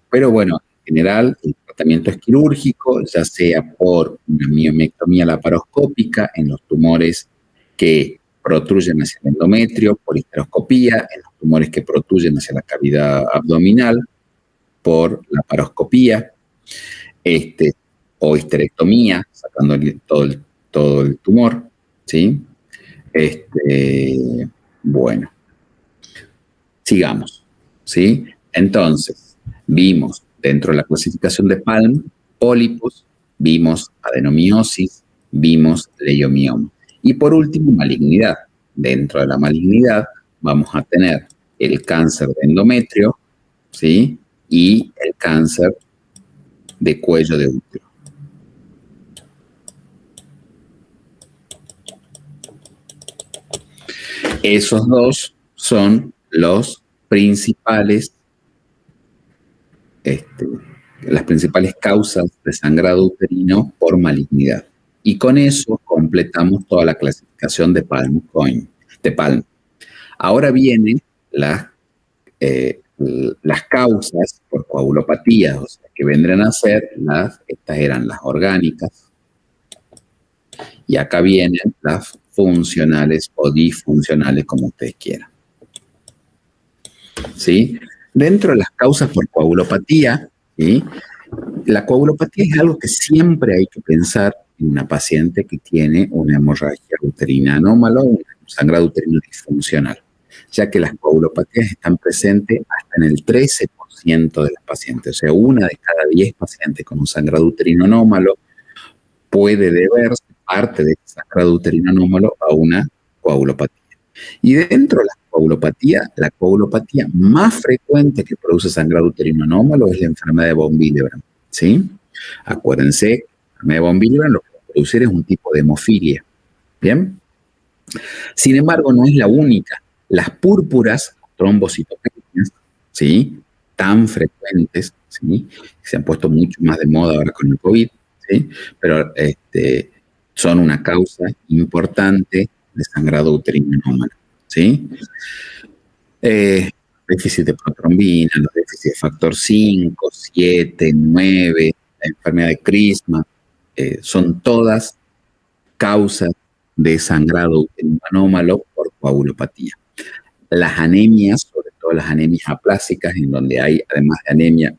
pero bueno, en general el tratamiento es quirúrgico, ya sea por una miomectomía laparoscópica en los tumores que protruyen hacia el endometrio, por histeroscopía, en los tumores que protruyen hacia la cavidad abdominal, por laparoscopía, o histerectomía, sacando todo el tumor, ¿sí? Bueno, sigamos, ¿sí? Entonces, vimos dentro de la clasificación de Palm, pólipos, vimos adenomiosis, vimos leiomioma. Y por último, malignidad. Dentro de la malignidad vamos a tener el cáncer de endometrio, ¿sí? Y el cáncer de cuello de útero. Esos dos son los principales, las principales causas de sangrado uterino por malignidad. Y con eso completamos toda la clasificación de Palm. Ahora vienen las causas por coagulopatías, o sea, que vendrán a ser estas eran las orgánicas, y acá vienen las funcionales o disfuncionales, como ustedes quieran. ¿Sí? Dentro de las causas por coagulopatía, ¿sí? La coagulopatía es algo que siempre hay que pensar en una paciente que tiene una hemorragia uterina anómala o un sangrado uterino disfuncional, ya que las coagulopatías están presentes hasta en el 13% de las pacientes. O sea, 1 de cada 10 pacientes con un sangrado uterino anómalo puede deberse parte de ese sangrado uterino anómalo a una coagulopatía. Y dentro de la coagulopatía más frecuente que produce sangrado uterino anómalo es la enfermedad de von Willebrand, ¿sí? Acuérdense, la enfermedad de von Willebrand lo que va a producir es un tipo de hemofilia, ¿bien? Sin embargo, no es la única. Las púrpuras trombocitopenias, ¿sí? Tan frecuentes, ¿sí? Se han puesto mucho más de moda ahora con el COVID, ¿sí? Pero son una causa importante de sangrado uterino anómalo, ¿sí? Déficit de protrombina, los déficits de factor 5, 7, 9, la enfermedad de Crisma, son todas causas de sangrado uterino anómalo por coagulopatía. Las anemias, sobre todo las anemias aplásicas, en donde hay, además de anemia,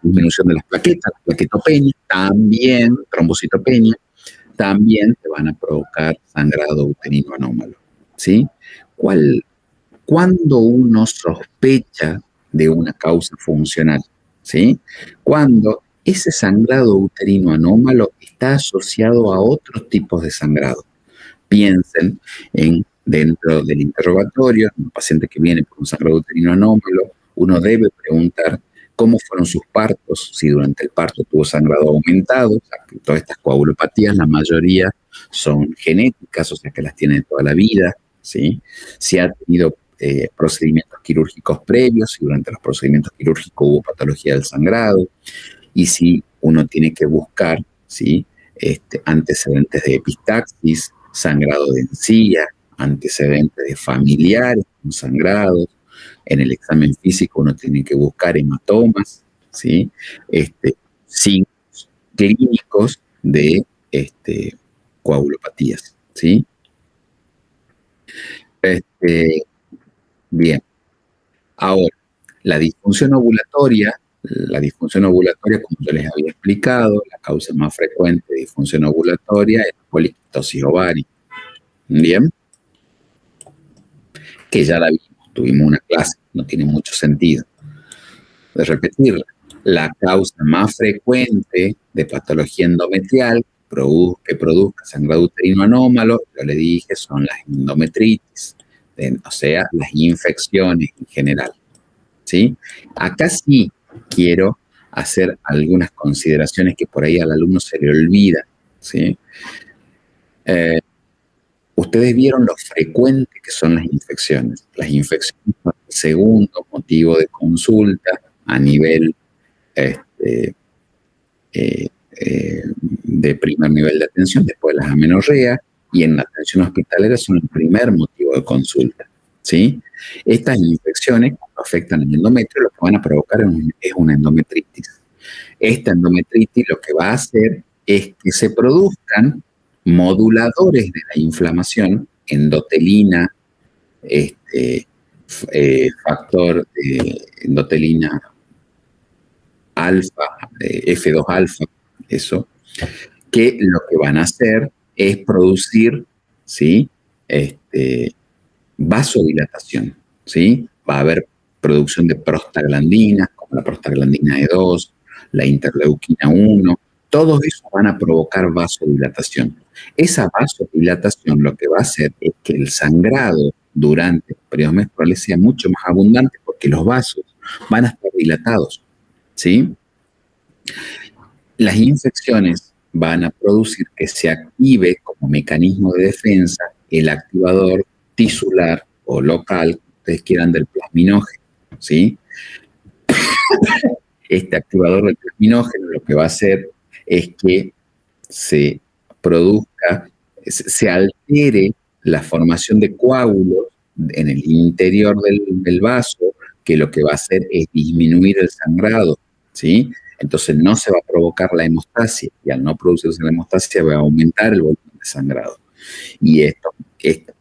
disminución de las plaquetas, la plaquetopenia, también trombocitopenia, también te van a provocar sangrado uterino anómalo, ¿sí? ¿Cuándo uno sospecha de una causa funcional? ¿Sí? Cuando ese sangrado uterino anómalo está asociado a otros tipos de sangrado. Piensen dentro del interrogatorio, un paciente que viene por un sangrado uterino anómalo, uno debe preguntar cómo fueron sus partos, si durante el parto tuvo sangrado aumentado. O sea, que todas estas coagulopatías, la mayoría son genéticas, o sea que las tiene toda la vida, ¿sí? Si ha tenido procedimientos quirúrgicos previos, si durante los procedimientos quirúrgicos hubo patología del sangrado, y si uno tiene que buscar, ¿sí? Antecedentes de epistaxis, sangrado de encía, antecedentes de familiares con sangrados. En el examen físico uno tiene que buscar hematomas, ¿sí? Signos clínicos de coagulopatías, ¿sí? Bien. Ahora, la disfunción ovulatoria La disfunción ovulatoria, como yo les había explicado, la causa más frecuente de disfunción ovulatoria es la poliquistosis ovárica. Bien, que ya la vimos, tuvimos una clase, no tiene mucho sentido de repetirla. La causa más frecuente de patología endometrial que produzca sangrado uterino anómalo, yo le dije, son las endometritis, o sea, las infecciones en general. ¿Sí? Acá sí quiero hacer algunas consideraciones que por ahí al alumno se le olvida. ¿Sí? Ustedes vieron lo frecuente que son las infecciones. Las infecciones son el segundo motivo de consulta a nivel de primer nivel de atención, después de las amenorrea, y en la atención hospitalera son el primer motivo de consulta. ¿Sí? Estas infecciones, cuando afectan al endometrio, lo que van a provocar es una endometritis. Esta endometritis lo que va a hacer es que se produzcan moduladores de la inflamación, endotelina, factor endotelina alfa, F2 alfa, eso, que lo que van a hacer es producir, ¿sí? Vasodilatación, ¿sí? Va a haber producción de prostaglandinas, como la prostaglandina E2, la interleuquina 1, todos esos van a provocar vasodilatación. Esa vasodilatación lo que va a hacer es que el sangrado durante los periodos menstruales sea mucho más abundante porque los vasos van a estar dilatados, ¿sí? Las infecciones van a producir que se active como mecanismo de defensa el activador tisular o local, que ustedes quieran, del plasminógeno, ¿sí? Este activador del plasminógeno lo que va a hacer es que se produzca, se altere la formación de coágulos en el interior del vaso, que lo que va a hacer es disminuir el sangrado, ¿sí? Entonces no se va a provocar la hemostasia, y al no producirse la hemostasia va a aumentar el volumen de sangrado. Y esto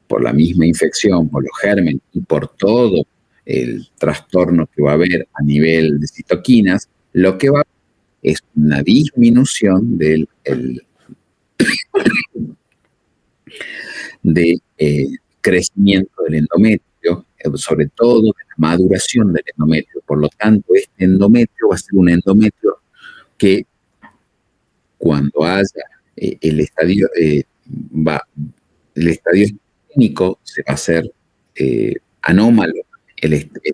por la misma infección, por los gérmenes y por todo el trastorno que va a haber a nivel de citoquinas, lo que va a haber es una disminución del crecimiento del endometrio, sobre todo de la maduración del endometrio. Por lo tanto, este endometrio va a ser un endometrio que cuando haya el estadio clínico se va a hacer anómalo,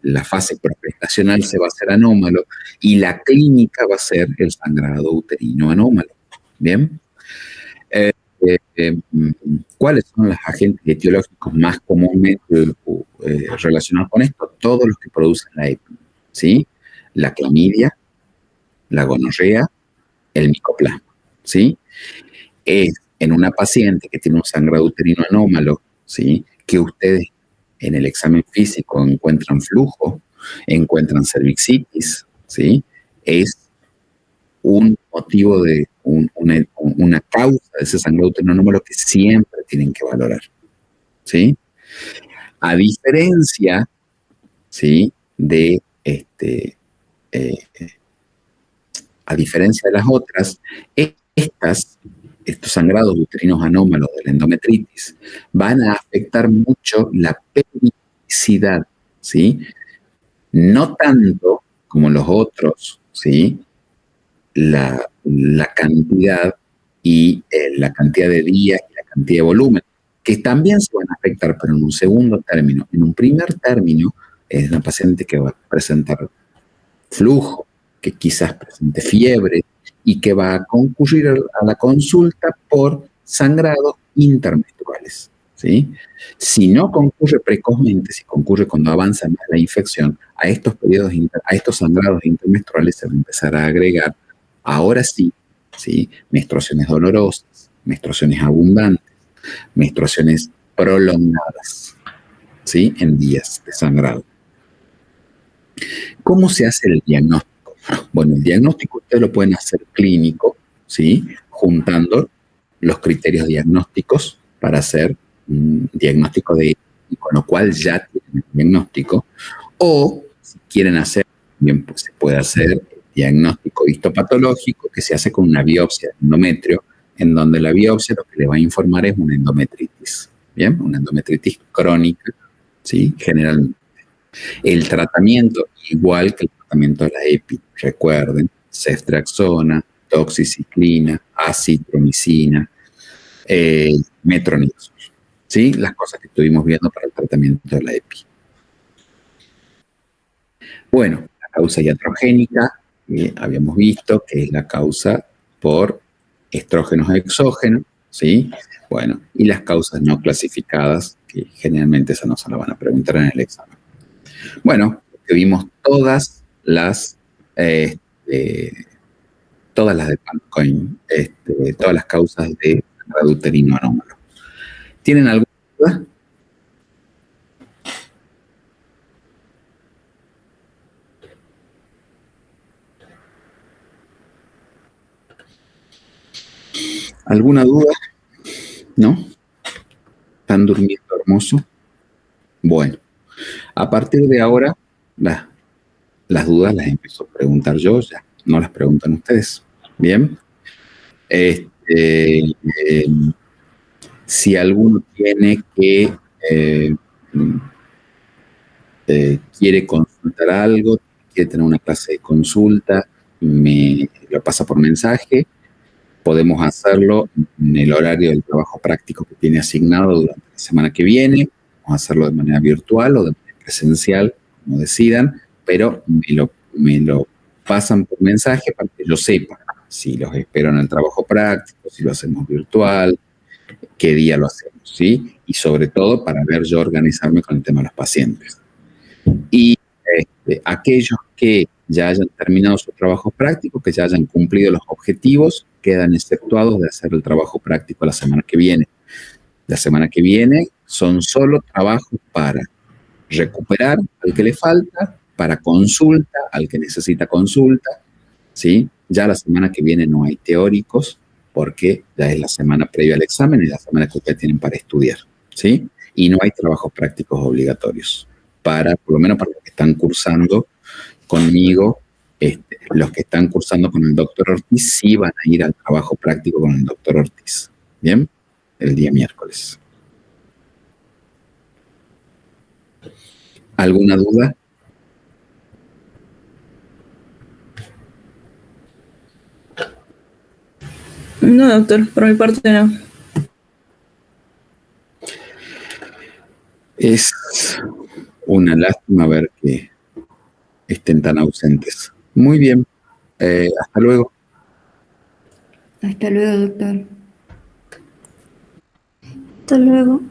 la fase progestacional se va a hacer anómalo y la clínica va a ser el sangrado uterino anómalo. ¿Bien? ¿Cuáles son los agentes etiológicos más comúnmente relacionados con esto? Todos los que producen la EPI, ¿sí? La clamidia, la gonorrea, el micoplasma, ¿sí? Es en una paciente que tiene un sangrado uterino anómalo, ¿sí? Que ustedes en el examen físico encuentran flujo, encuentran cervicitis, ¿sí? Es un motivo de una causa de ese sangrado uterino anómalo que siempre tienen que valorar, ¿sí? A diferencia, ¿sí? A diferencia de las otras, estos sangrados uterinos anómalos de la endometritis van a afectar mucho la periodicidad, ¿sí? No tanto como los otros, ¿sí? La cantidad y la cantidad de días y la cantidad de volumen, que también se van a afectar, pero en un segundo término. En un primer término, es una paciente que va a presentar flujo, que quizás presente fiebre y que va a concurrir a la consulta por sangrados intermenstruales, ¿sí? Si no concurre precozmente, si concurre cuando avanza más la infección, a estos sangrados intermenstruales se va a empezar a agregar, ahora sí, ¿sí? Menstruaciones dolorosas, menstruaciones abundantes, menstruaciones prolongadas, ¿sí? En días de sangrado. ¿Cómo se hace el diagnóstico? Bueno, el diagnóstico ustedes lo pueden hacer clínico, ¿sí? Juntando los criterios diagnósticos para hacer un diagnóstico y con lo cual ya tienen el diagnóstico. O, si quieren hacer, bien, pues se puede hacer diagnóstico histopatológico que se hace con una biopsia de endometrio, en donde la biopsia lo que le va a informar es una endometritis, ¿bien? Una endometritis crónica, ¿sí? Generalmente. El tratamiento, igual que el tratamiento de la EPI, recuerden, ceftriaxona, doxiciclina, acitromicina, metronidazol, ¿sí? Las cosas que estuvimos viendo para el tratamiento de la EPI. Bueno, la causa iatrogénica, habíamos visto que es la causa por estrógenos exógenos, ¿sí? Bueno, y las causas no clasificadas, que generalmente esa no se la van a preguntar en el examen. Bueno, que vimos todas las de Pancoin, todas las causas de sangrado uterino anómalo. ¿Tienen alguna duda? ¿Alguna duda? ¿No? ¿Están durmiendo hermoso? Bueno, a partir de ahora, las dudas las empiezo a preguntar yo, ya no las preguntan ustedes. Bien. Si alguno tiene que quiere consultar algo, quiere tener una clase de consulta, me lo pasa por mensaje. Podemos hacerlo en el horario del trabajo práctico que tiene asignado durante la semana que viene. Vamos a hacerlo de manera virtual o de manera presencial, como decidan, pero me lo pasan por mensaje para que yo sepa si los espero en el trabajo práctico, si lo hacemos virtual, qué día lo hacemos, ¿sí? Y sobre todo para ver yo organizarme con el tema de los pacientes. Y aquellos que ya hayan terminado su trabajo práctico, que ya hayan cumplido los objetivos, quedan exceptuados de hacer el trabajo práctico la semana que viene. La semana que viene son solo trabajos para recuperar al que le falta, para consulta al que necesita consulta, ¿sí? Ya la semana que viene no hay teóricos, porque ya es la semana previa al examen y la semana que ustedes tienen para estudiar, ¿sí? Y no hay trabajos prácticos obligatorios, por lo menos para los que están cursando conmigo. Los que están cursando con el doctor Ortiz sí van a ir al trabajo práctico con el doctor Ortiz, ¿bien? El día miércoles. ¿Alguna duda? No, doctor, por mi parte no. Es una lástima ver que estén tan ausentes. Muy bien. Hasta luego. Hasta luego, doctor. Hasta luego.